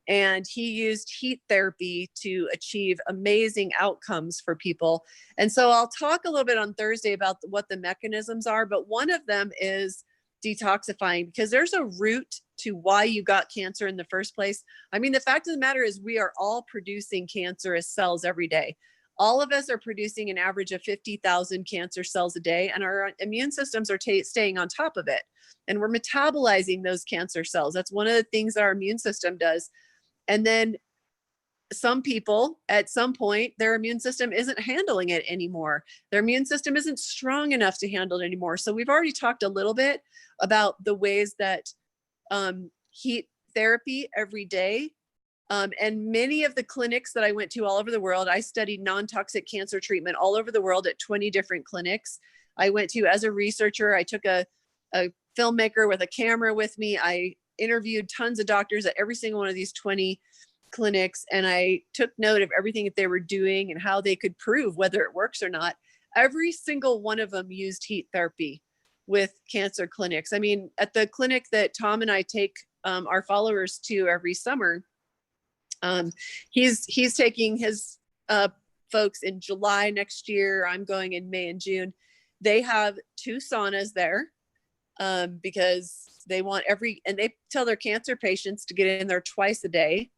And he used heat therapy to achieve amazing outcomes for people. And so I'll talk a little bit on Thursday about what the mechanisms are, but one of them is detoxifying, because there's a root to why you got cancer in the first place. I mean, the fact of the matter is we are all producing cancerous cells every day. All of us are producing an average of 50,000 cancer cells a day, and our immune systems are staying on top of it. And we're metabolizing those cancer cells. That's one of the things that our immune system does. And then some people at some point, their immune system isn't handling it anymore. Their immune system isn't strong enough to handle it anymore. So we've already talked a little bit about the ways that heat therapy every day. And many of the clinics that I went to all over the world, I studied non-toxic cancer treatment all over the world at 20 different clinics. I went to as a researcher. I took a filmmaker with a camera with me. I interviewed tons of doctors at every single one of these 20 clinics, and I took note of everything that they were doing and how they could prove whether it works or not. Every single one of them used heat therapy with cancer clinics. I mean, at the clinic that Tom and I take our followers to every summer, he's taking his folks in July next year. I'm going in May and June. They have 2 saunas there because they want and they tell their cancer patients to get in there twice a day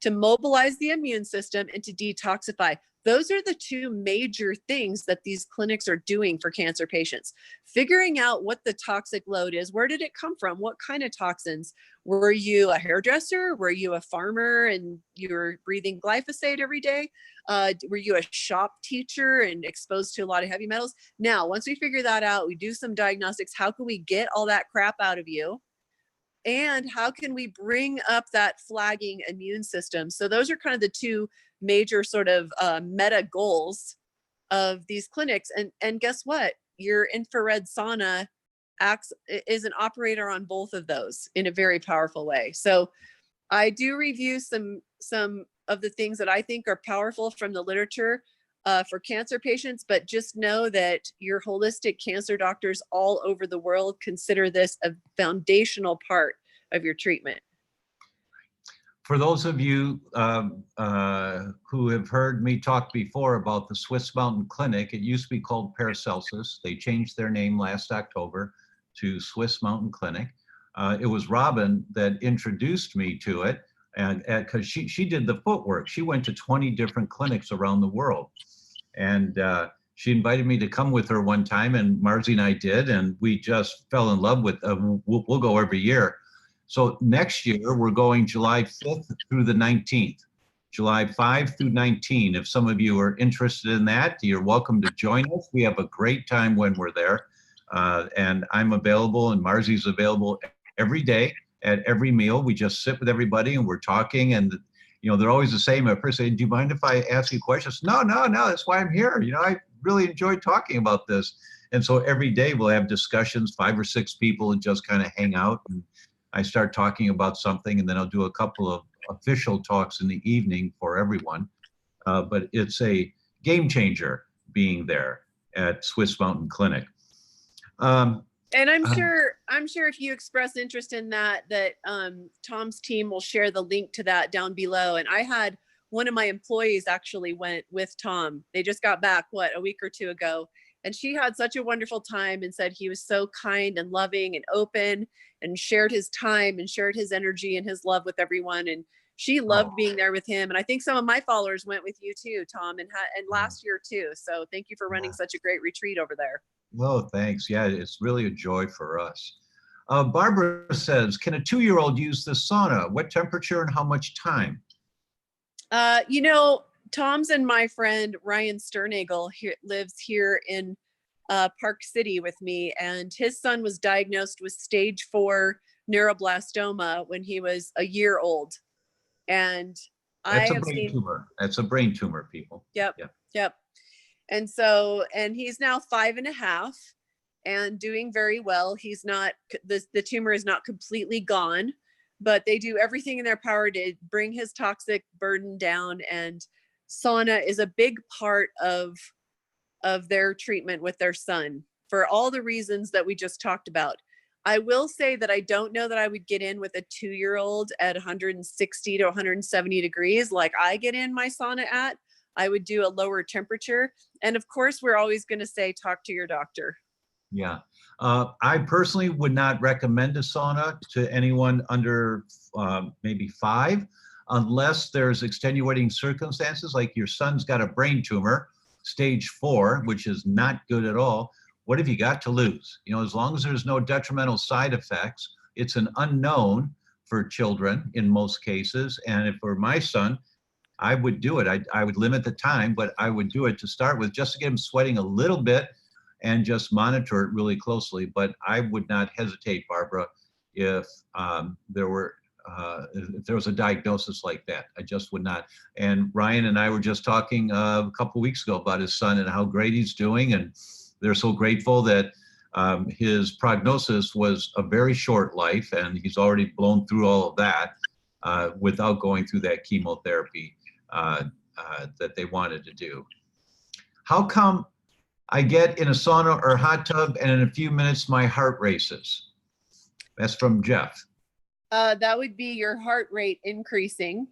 to mobilize the immune system and to detoxify. Those are the 2 major things that these clinics are doing for cancer patients. Figuring out what the toxic load is. Where did it come from? What kind of toxins? Were you a hairdresser? Were you a farmer and you were breathing glyphosate every day? Were you a shop teacher and exposed to a lot of heavy metals? Now, once we figure that out, we do some diagnostics. How can we get all that crap out of you? And how can we bring up that flagging immune system? So those are kind of the 2 major sort of meta goals of these clinics. And guess what? Your infrared sauna is an operator on both of those in a very powerful way. So I do review some of the things that I think are powerful from the literature for cancer patients, but just know that your holistic cancer doctors all over the world consider this a foundational part of your treatment. For those of you who have heard me talk before about the Swiss Mountain Clinic, it used to be called Paracelsus. They changed their name last October to Swiss Mountain Clinic. It was Robyn that introduced me to it, and because she did the footwork. She went to 20 different clinics around the world, and she invited me to come with her one time, and Marzi and I did, and we just fell in love with. We'll go every year. So next year, we're going July 5th through the 19th, July 5 through 19. If some of you are interested in that, you're welcome to join us. We have a great time when we're there. And I'm available and Marzi's available every day at every meal. We just sit with everybody and we're talking, and you know, they're always the same. A person saying, do you mind if I ask you questions? No, that's why I'm here. You know, I really enjoy talking about this. And so every day we'll have discussions, 5 or 6 people, and just kind of hang out. And I start talking about something, and then I'll do a couple of official talks in the evening for everyone. But it's a game changer being there at Swiss Mountain Clinic. And I'm sure if you express interest in that Tom's team will share the link to that down below. And I had one of my employees actually went with Tom. They just got back, a week or 2 ago. And she had such a wonderful time and said he was so kind and loving and open and shared his time and shared his energy and his love with everyone. And she loved being there with him. And I think some of my followers went with you too, Tom, and last year too. So thank you for running such a great retreat over there. Oh, thanks. Yeah, it's really a joy for us. Barbara says, can a 2-year-old use the sauna? What temperature and how much time? You know, Tom's and my friend Ryan Sternagel lives here in Park City with me, and his son was diagnosed with stage 4 neuroblastoma when he was a year old. And That's a brain tumor. That's a brain tumor, people. Yep. And he's now 5.5 and doing very well. He's not, the tumor is not completely gone, but they do everything in their power to bring his toxic burden down. And sauna is a big part of their treatment with their son for all the reasons that we just talked about. I will say that I don't know that I would get in with a 2-year-old at 160 to 170 degrees like I get in my sauna at. I would do a lower temperature. And of course, we're always going to say, talk to your doctor. Yeah. I personally would not recommend a sauna to anyone under maybe 5, unless there's extenuating circumstances, like your son's got a brain tumor, stage 4, which is not good at all. What have you got to lose? You know, as long as there's no detrimental side effects, it's an unknown for children in most cases. And if for my son, I would do it. I would limit the time, but I would do it to start with, just to get him sweating a little bit and just monitor it really closely. But I would not hesitate, Barbara, if there were if there was a diagnosis like that. I just would not. And Ryan and I were just talking a couple weeks ago about his son and how great he's doing, and they're so grateful that his prognosis was a very short life, and he's already blown through all of that without going through that chemotherapy that they wanted to do. How come I get in a sauna or hot tub and in a few minutes my heart races? That's from Jeff. That would be your heart rate increasing.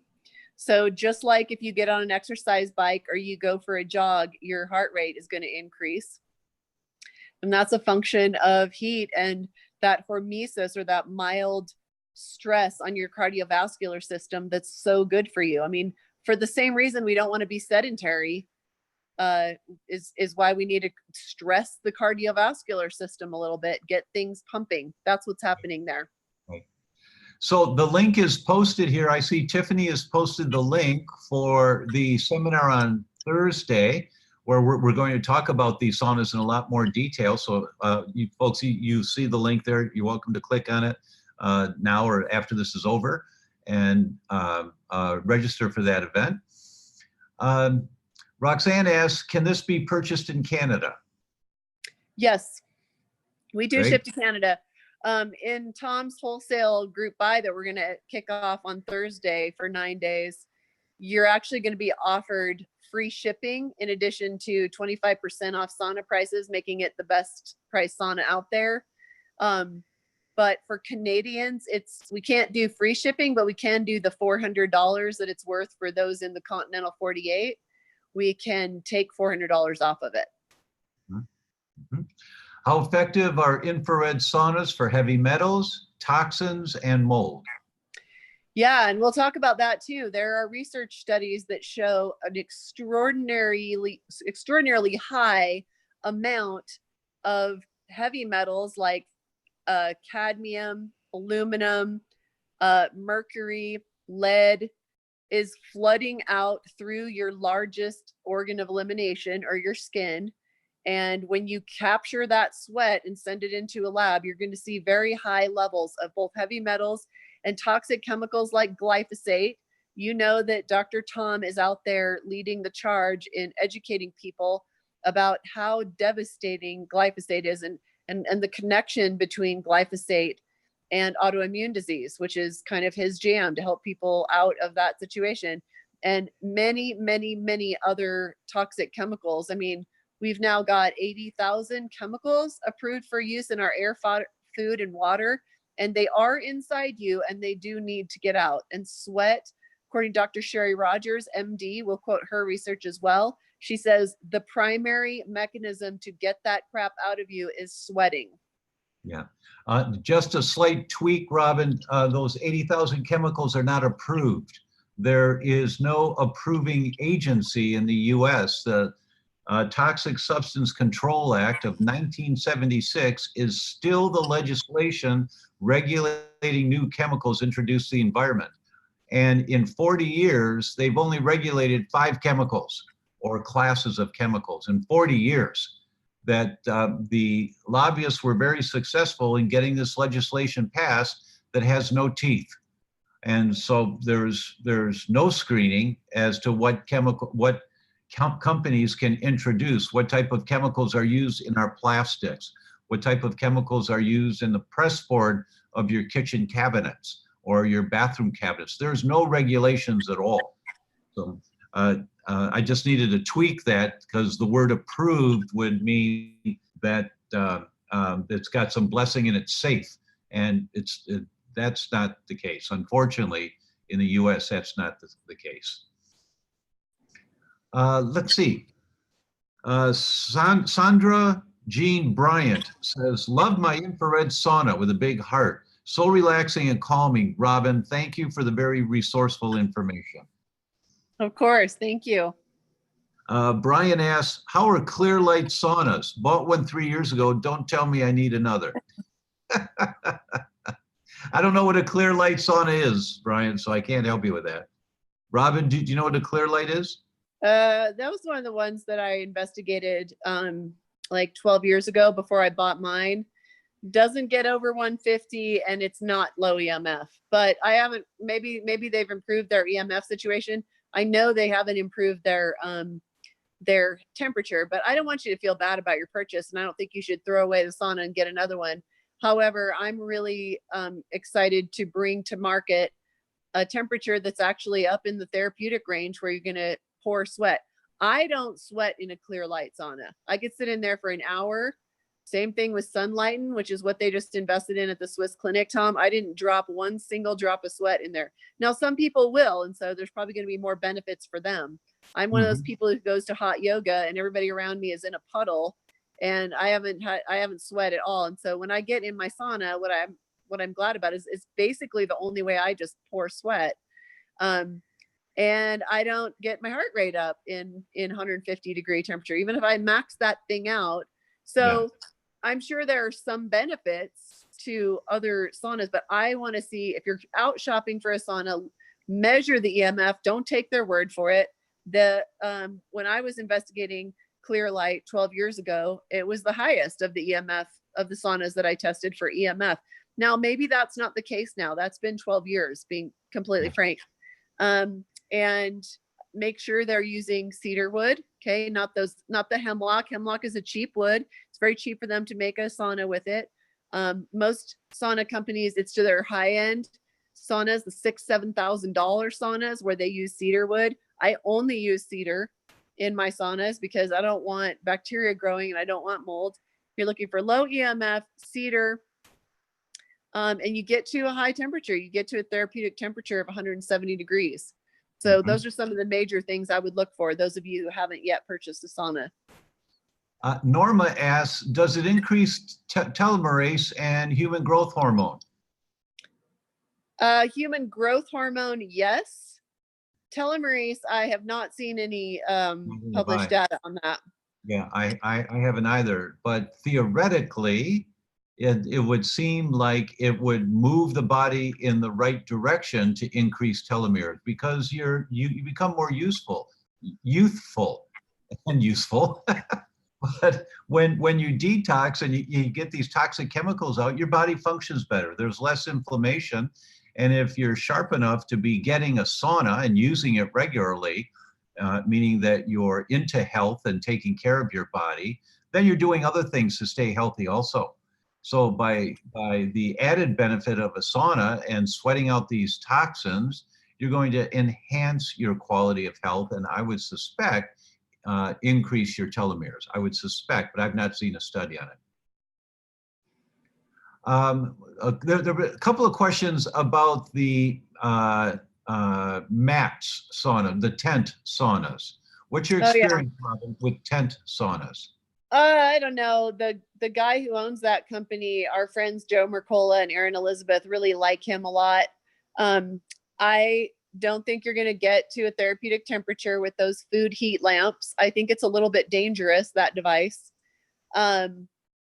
So just like if you get on an exercise bike or you go for a jog, your heart rate is going to increase. And that's a function of heat and that hormesis, or that mild stress on your cardiovascular system that's so good for you. I mean, for the same reason we don't want to be sedentary, is why we need to stress the cardiovascular system a little bit, get things pumping. That's what's happening there. Right. So the link is posted here. I see Tiffany has posted the link for the seminar on Thursday, where we're going to talk about these saunas in a lot more detail. So you folks, you see the link there. You're welcome to click on it now or after this is over, and register for that event. Roxanne asks, can this be purchased in Canada? Yes, we do Great. ship to Canada. In Tom's wholesale group buy that we're going to kick off on Thursday for 9 days, you're actually going to be offered free shipping in addition to 25% off sauna prices, making it the best price sauna out there. But for Canadians, we can't do free shipping, but we can do the $400 that it's worth for those in the continental 48. We can take $400 off of it. Mm-hmm. How effective are infrared saunas for heavy metals, toxins, and mold? Yeah, and we'll talk about that too. There are research studies that show an extraordinarily high amount of heavy metals like cadmium, aluminum, mercury, lead is flooding out through your largest organ of elimination, or your skin. And when you capture that sweat and send it into a lab, you're going to see very high levels of both heavy metals and toxic chemicals like glyphosate. You know that Dr. Tom is out there leading the charge in educating people about how devastating glyphosate is, and the connection between glyphosate and autoimmune disease, which is kind of his jam to help people out of that situation. And many, many, many other toxic chemicals. I mean, we've now got 80,000 chemicals approved for use in our air, food, and water, and they are inside you and they do need to get out. And sweat, according to Dr. Sherry Rogers, MD, we'll quote her research as well. She says the primary mechanism to get that crap out of you is sweating. Yeah. Just a slight tweak, Robyn, those 80,000 chemicals are not approved. There is no approving agency in the US. The Toxic Substance Control Act of 1976 is still the legislation regulating new chemicals introduced to the environment. And in 40 years, they've only regulated 5 chemicals or classes of chemicals in 40 years. That the lobbyists were very successful in getting this legislation passed that has no teeth. And so there's no screening as to what companies can introduce, what type of chemicals are used in our plastics, what type of chemicals are used in the press board of your kitchen cabinets or your bathroom cabinets. There's no regulations at all. So I just needed to tweak that because the word approved would mean that it's got some blessing and it's safe. And that's not the case. Unfortunately, in the US, that's not the case. Let's see. Sandra Jean Bryant says, love my infrared sauna with a big heart. So relaxing and calming. Robyn, thank you for the very resourceful information. Of course, thank you. Brian asks, how are clear light saunas? Bought one 3 years ago. Don't tell me I need another. I don't know what a clear light sauna is, Brian, so I can't help you with that. Robyn, do you know what a clear light is? That was one of the ones that I investigated like 12 years ago before I bought mine. doesn't get over 150, and it's not low EMF. But I haven't, maybe they've improved their EMF situation. I know they haven't improved their temperature, but I don't want you to feel bad about your purchase, and I don't think you should throw away the sauna and get another one. However, I'm really excited to bring to market a temperature that's actually up in the therapeutic range where you're going to pour sweat. I don't sweat in a clear light sauna. I could sit in there for an hour. Same thing with Sunlighten, which is what they just invested in at the Swiss clinic, Tom. I didn't drop one single drop of sweat in there. Now, some people will, and so there's probably going to be more benefits for them. I'm one of those people who goes to hot yoga and everybody around me is in a puddle, and I haven't sweat at all. And so when I get in my sauna, what I'm glad about is basically the only way I just pour sweat. And I don't get my heart rate up in 150-degree temperature, even if I max that thing out. So I'm sure there are some benefits to other saunas, but I want to see, if you're out shopping for a sauna, measure the EMF. Don't take their word for it. When I was investigating clear light 12 years ago, it was the highest of the EMF of the saunas that I tested for EMF. Now, maybe that's not the case now. That's been 12 years, being completely frank. And make sure they're using cedar wood. Okay. Not the hemlock. Hemlock is a cheap wood. It's very cheap for them to make a sauna with it. Most sauna companies, it's to their high end saunas, the $6,000-$7,000 saunas where they use cedar wood. I only use cedar in my saunas because I don't want bacteria growing and I don't want mold. If you're looking for low EMF, cedar, and you get to a high temperature, you get to a therapeutic temperature of 170 degrees. So those are some of the major things I would look for, those of you who haven't yet purchased a sauna. Norma asks, does it increase telomerase and human growth hormone? Human growth hormone, yes. Telomerase, I have not seen any published data on that. Yeah, I haven't either, but theoretically, it would seem like it would move the body in the right direction to increase telomeres, because you become more youthful and useful. But when you detox and you get these toxic chemicals out, your body functions better. There's less inflammation. And if you're sharp enough to be getting a sauna and using it regularly, meaning that you're into health and taking care of your body, then you're doing other things to stay healthy also. So by the added benefit of a sauna and sweating out these toxins, you're going to enhance your quality of health, and I would suspect increase your telomeres. I would suspect, but I've not seen a study on it. There were a couple of questions about the MAPS sauna, the tent saunas. What's your experience, Robyn, with tent saunas? I don't know. The guy who owns that company, our friends Joe Mercola and Erin Elizabeth, really like him a lot. I don't think you're going to get to a therapeutic temperature with those food heat lamps. I think it's a little bit dangerous, that device. And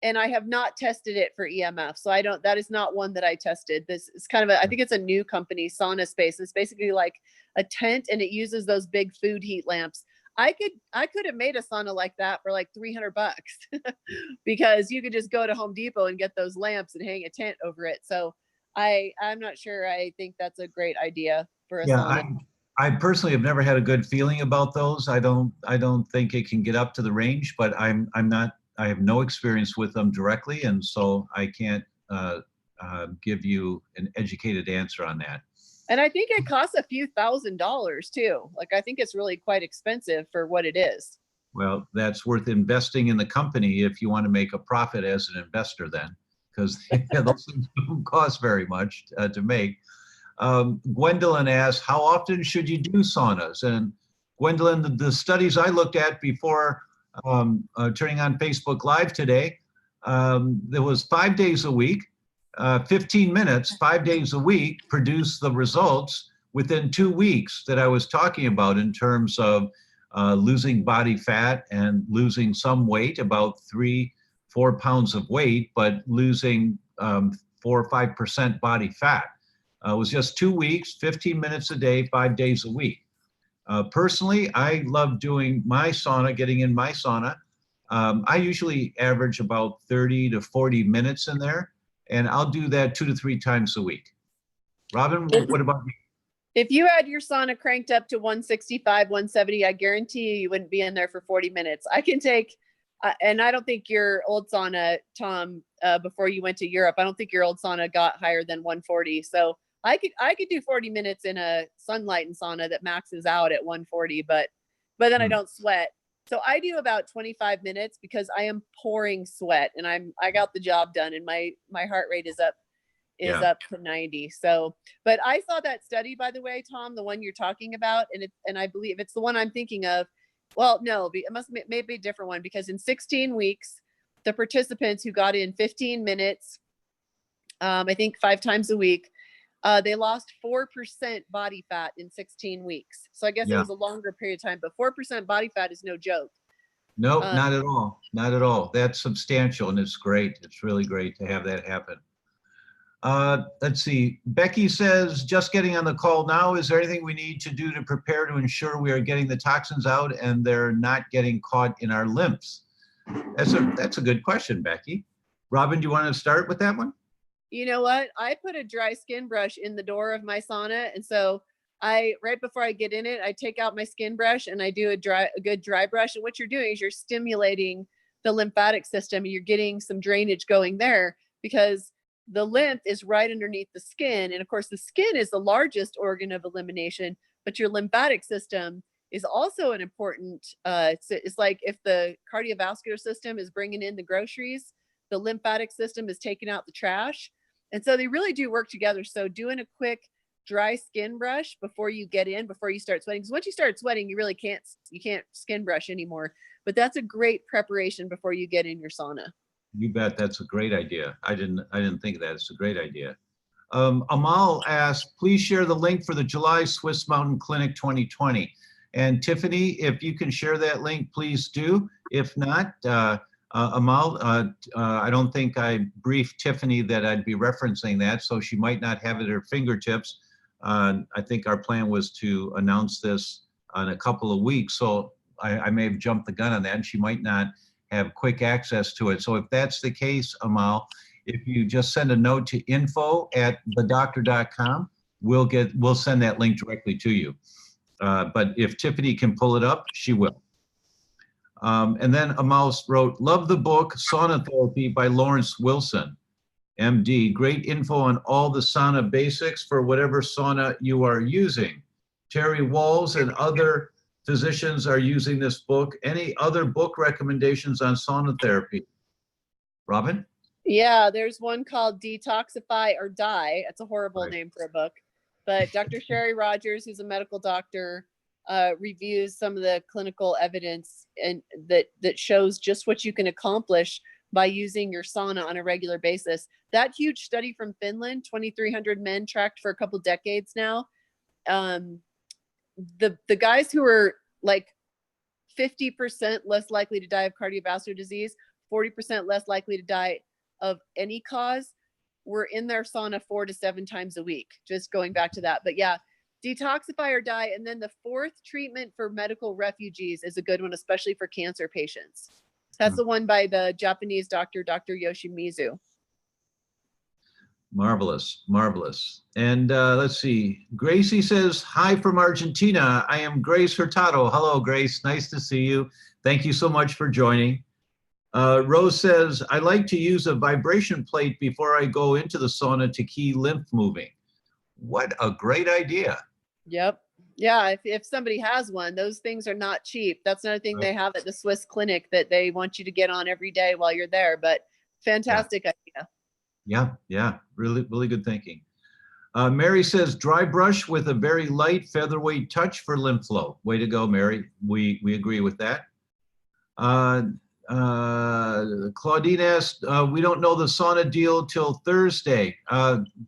I have not tested it for EMF. So that is not one that I tested. This is kind of I think it's a new company, Sauna Space. It's basically like a tent, and it uses those big food heat lamps. I could have made a sauna like that for like $300 because you could just go to Home Depot and get those lamps and hang a tent over it. So I'm not sure. I think that's a great idea for a sauna. I personally have never had a good feeling about those. I don't think it can get up to the range, but I have no experience with them directly, and so I can't give you an educated answer on that. And I think it costs a few $1,000s too. Like, I think it's really quite expensive for what it is. Well, that's worth investing in the company if you want to make a profit as an investor then, because those things don't cost very much to make. Gwendolyn asks, how often should you do saunas? And Gwendolyn, the studies I looked at before turning on Facebook Live today, there was 5 days a week. 15 minutes, 5 days a week, produced the results within 2 weeks that I was talking about in terms of losing body fat and losing some weight, about 3-4 pounds of weight, but losing 4 or 5% body fat. It was just 2 weeks, 15 minutes a day, 5 days a week. Personally, I love doing my sauna, getting in my sauna I usually average about 30 to 40 minutes in there, and I'll do that 2 to 3 times a week. Robyn, what about you? If you had your sauna cranked up to 165, 170, I guarantee you wouldn't be in there for 40 minutes. I can take, and I don't think your old sauna, Tom, before you went to Europe, I don't think your old sauna got higher than 140. So I could do 40 minutes in a sunlight and sauna that maxes out at 140, but then I don't sweat. So I do about 25 minutes because I am pouring sweat and I got the job done and my heart rate is up up to 90. So, but I saw that study, by the way, Tom, the one you're talking about, and I believe it's the one I'm thinking of. Well, no, it must maybe a different one, because in 16 weeks, the participants who got in 15 minutes, I think 5 times a week, they lost 4% body fat in 16 weeks. So I guess it was a longer period of time, but 4% body fat is no joke. No, not at all. Not at all. That's substantial, and it's great. It's really great to have that happen. Let's see. Becky says, just getting on the call now. Is there anything we need to do to prepare to ensure we are getting the toxins out and they're not getting caught in our lymphs? That's a good question, Becky. Robyn, do you want to start with that one? You know what? I put a dry skin brush in the door of my sauna. And so right before I get in it, I take out my skin brush and I do a good dry brush. And what you're doing is you're stimulating the lymphatic system. And you're getting some drainage going there, because the lymph is right underneath the skin. And of course, the skin is the largest organ of elimination, but your lymphatic system is also an important, it's like if the cardiovascular system is bringing in the groceries, the lymphatic system is taking out the trash. And so they really do work together. So doing a quick dry skin brush before you get in, before you start sweating, because once you start sweating, you can't skin brush anymore. But that's a great preparation before you get in your sauna. You bet. That's a great idea. I didn't think of that. It's a great idea. Amal asked, please share the link for the July Swiss Mountain Clinic 2020. And Tiffany, if you can share that link, please do. If not, Amal, I don't think I briefed Tiffany that I'd be referencing that, so she might not have it at her fingertips. I think our plan was to announce this in a couple of weeks, so I may have jumped the gun on that, and she might not have quick access to it. So if that's the case, Amal, if you just send a note to info@theDr.com, we'll send that link directly to you. But if Tiffany can pull it up, she will. And then Amal wrote, love the book Sauna Therapy by Lawrence Wilson, MD. Great info on all the sauna basics for whatever sauna you are using. Terry Walls and other physicians are using this book. Any other book recommendations on sauna therapy? Robyn? Yeah, there's one called Detoxify or Die. It's a horrible name for a book. But Dr. Sherry Rogers, who's a medical doctor, reviews some of the clinical evidence and that shows just what you can accomplish by using your sauna on a regular basis. That huge study from Finland, 2,300 men tracked for a couple decades now. The guys who are like 50% less likely to die of cardiovascular disease, 40% less likely to die of any cause, were in their sauna 4 to 7 times a week, just going back to that. But yeah, detoxify or die. And then the fourth treatment for medical refugees is a good one, especially for cancer patients. That's the one by the Japanese doctor, Dr. Yoshimizu. Marvelous, marvelous. And let's see, Gracie says, hi from Argentina. I am Grace Hurtado. Hello, Grace, nice to see you. Thank you so much for joining. Rose says, I like to use a vibration plate before I go into the sauna to keep lymph moving. What a great idea. Yep. Yeah, if somebody has one, those things are not cheap. That's another thing they have at the Swiss clinic that they want you to get on every day while you're there. But fantastic idea. Yeah, really, really good thinking. Mary says, dry brush with a very light featherweight touch for lymph flow. Way to go, Mary. We agree with that. Claudine asked, we don't know the sauna deal till Thursday.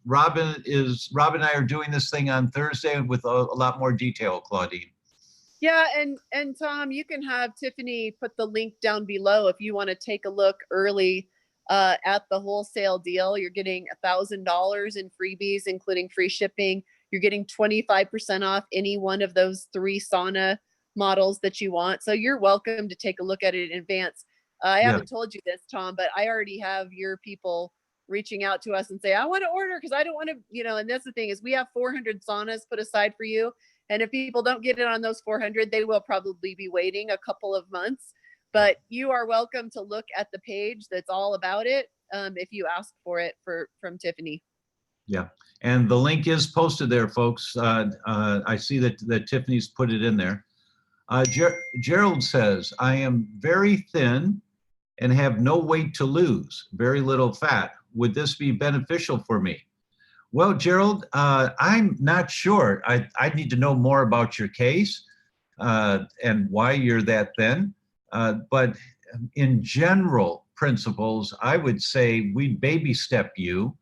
Robyn and I are doing this thing on Thursday with a lot more detail, Claudine. Yeah, and Tom, you can have Tiffany put the link down below if you want to take a look early at the wholesale deal. You're getting $1,000 in freebies, including free shipping. You're getting 25% off any one of those 3 sauna models that you want. So you're welcome to take a look at it in advance. I Yeah. haven't told you this, Tom, but I already have your people reaching out to us and say, I want to order because I don't want to, and that's the thing is we have 400 saunas put aside for you. And if people don't get it on those 400, they will probably be waiting a couple of months. But you are welcome to look at the page that's all about it if you ask for it from Tiffany. Yeah, and the link is posted there, folks. I see that Tiffany's put it in there. Gerald says, I am very thin and have no weight to lose, very little fat. Would this be beneficial for me? Well, Gerald, I'm not sure. I need to know more about your case and why you're that thin. But in general principles, I would say we'd baby step you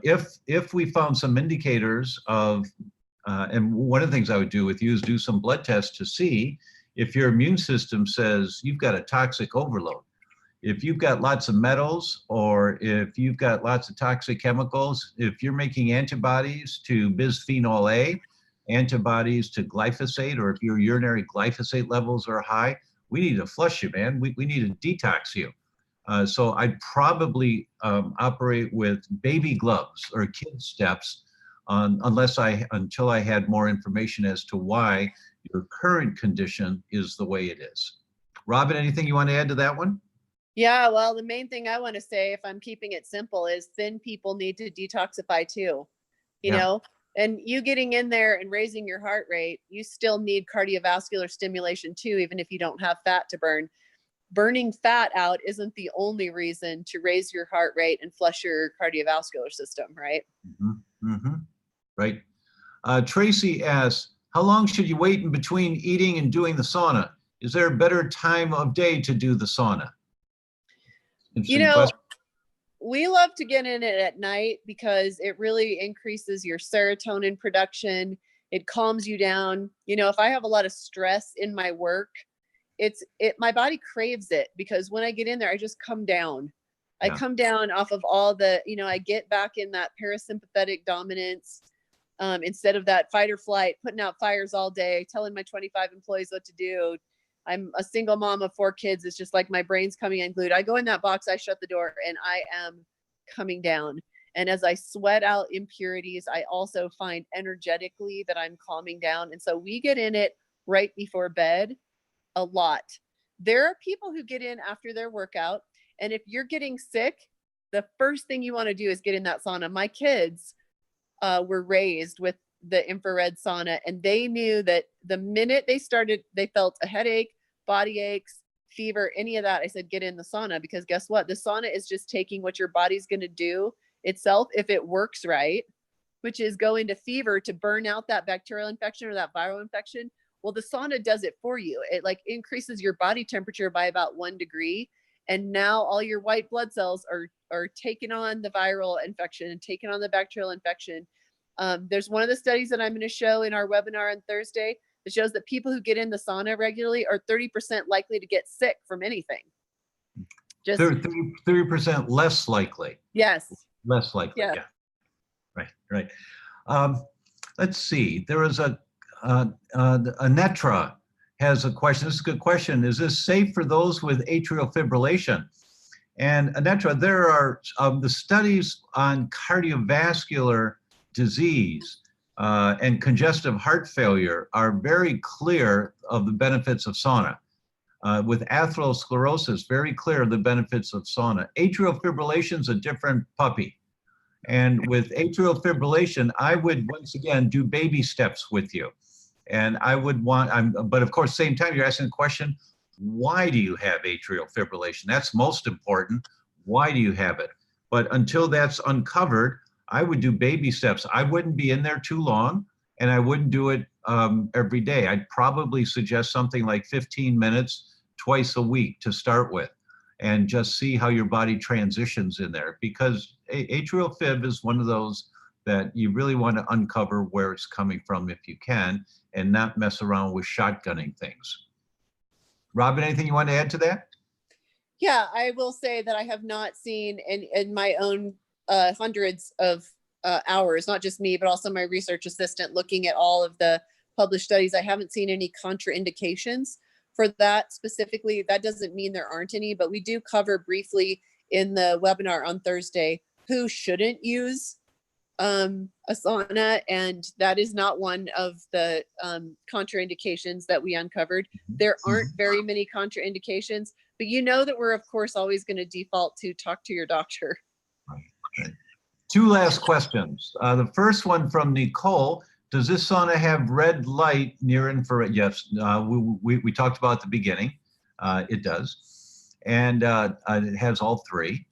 if we found some indicators of, and one of the things I would do with you is do some blood tests to see if your immune system says you've got a toxic overload. If you've got lots of metals, or if you've got lots of toxic chemicals, if you're making antibodies to bisphenol A, antibodies to glyphosate, or if your urinary glyphosate levels are high, we need to flush you, man. We need to detox you. So I'd probably operate with baby gloves or kid steps until I had more information as to why your current condition is the way it is. Robyn, anything you want to add to that one? Yeah, well, the main thing I want to say, if I'm keeping it simple, is thin people need to detoxify too, and you getting in there and raising your heart rate, you still need cardiovascular stimulation too, even if you don't have fat to burn. Burning fat out isn't the only reason to raise your heart rate and flush your cardiovascular system, right? Mm-hmm. Mm-hmm. Right. Tracy asks, how long should you wait in between eating and doing the sauna? Is there a better time of day to do the sauna? We love to get in it at night because it really increases your serotonin production. It calms you down. If I have a lot of stress in my work, my body craves it, because when I get in there, I just come down. I come down off of all the, I get back in that parasympathetic dominance instead of that fight or flight, putting out fires all day, telling my 25 employees what to do. I'm a single mom of 4 kids. It's just like my brain's coming unglued. I go in that box, I shut the door, and I am coming down. And as I sweat out impurities, I also find energetically that I'm calming down. And so we get in it right before bed a lot. There are people who get in after their workout. And if you're getting sick, the first thing you want to do is get in that sauna. My kids were raised with the infrared sauna, and they knew that the minute they started, they felt a headache, body aches, fever, any of that. I said, get in the sauna, because guess what? The sauna is just taking what your body's going to do itself, if it works right, which is go into fever to burn out that bacterial infection or that viral infection. Well, the sauna does it for you. It increases your body temperature by about 1 degree. And now all your white blood cells are taking on the viral infection and taking on the bacterial infection. There's one of the studies that I'm going to show in our webinar on Thursday that shows that people who get in the sauna regularly are 30% likely to get sick from anything. Just 30% less likely. Yes. Less likely. Yeah. Right. Let's see. There is Anetra has a question. This is a good question. Is this safe for those with atrial fibrillation? And Anetra, there are the studies on cardiovascular disease and congestive heart failure are very clear of the benefits of sauna. With atherosclerosis, very clear of the benefits of sauna. Atrial fibrillation is a different puppy. And with atrial fibrillation, I would, once again, do baby steps with you. And I would but of course, same time, you're asking the question, why do you have atrial fibrillation? That's most important. Why do you have it? But until that's uncovered, I would do baby steps. I wouldn't be in there too long, and I wouldn't do it every day. I'd probably suggest something like 15 minutes twice a week to start with, and just see how your body transitions in there. Because atrial fib is one of those that you really want to uncover where it's coming from if you can, and not mess around with shotgunning things. Robyn, anything you want to add to that? Yeah, I will say that I have not seen in my own hundreds of hours, not just me, but also my research assistant looking at all of the published studies, I haven't seen any contraindications for that specifically. That doesn't mean there aren't any, but we do cover briefly in the webinar on Thursday who shouldn't use a sauna, and that is not one of the contraindications that we uncovered. There aren't very many contraindications, but you know that we're of course always going to default to talk to your doctor. Right. Two last questions. The first one from Nicole: does this sauna have red light near infrared? Yes, we talked about at the beginning. It does, and it has all three.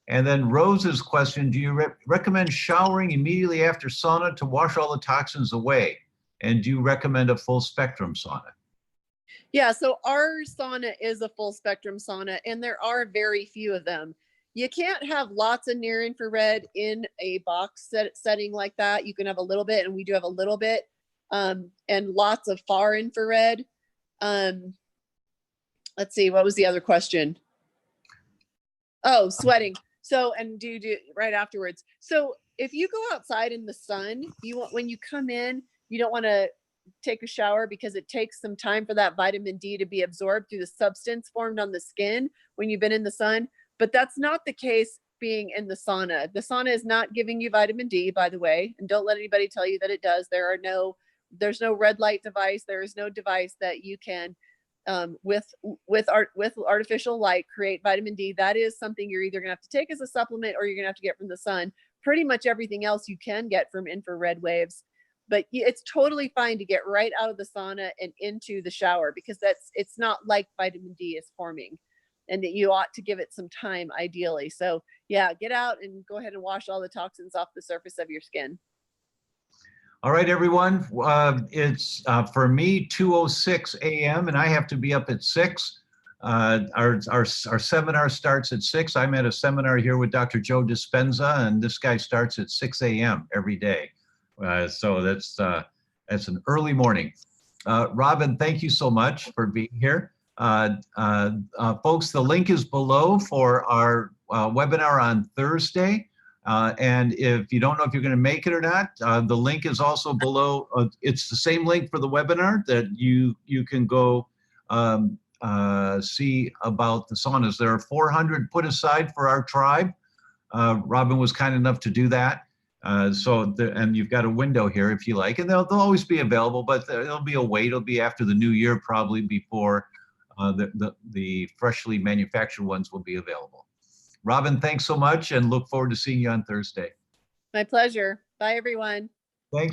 And then Rose's question: do you recommend showering immediately after sauna to wash all the toxins away? And do you recommend a full spectrum sauna? Yeah, so our sauna is a full spectrum sauna, and there are very few of them. You can't have lots of near infrared in a box setting like that. You can have a little bit, and we do have a little bit, and lots of far infrared. Let's see, what was the other question? Oh, sweating. So, and do right afterwards. So if you go outside in the sun, when you come in, you don't want to take a shower because it takes some time for that vitamin D to be absorbed through the substance formed on the skin when you've been in the sun. But that's not the case being in the sauna. The sauna is not giving you vitamin D, by the way, and don't let anybody tell you that it does. There's no red light device. There is no device that you can with artificial light create vitamin D. That is something you're either gonna have to take as a supplement or you're gonna have to get from the sun. Pretty much everything else you can get from infrared waves, but it's totally fine to get right out of the sauna and into the shower, because it's not like vitamin D is forming, and that you ought to give it some time ideally. So yeah, get out and go ahead and wash all the toxins off the surface of your skin. All right, everyone. It's for me 2:06 a.m. and I have to be up at 6. Our seminar starts at 6. I'm at a seminar here with Dr. Joe Dispenza, and this guy starts at 6 a.m. every day. So that's an early morning. Robyn, thank you so much for being here. Folks, the link is below for our webinar on Thursday. And if you don't know if you're going to make it or not, the link is also below. It's the same link for the webinar that you can go see about the saunas. There are 400 put aside for our tribe. Robyn was kind enough to do that. And you've got a window here if you like, and they'll always be available, but there'll be a wait. It'll be after the new year, probably before the freshly manufactured ones will be available. Robyn, thanks so much, and look forward to seeing you on Thursday. My pleasure. Bye, everyone. Thanks.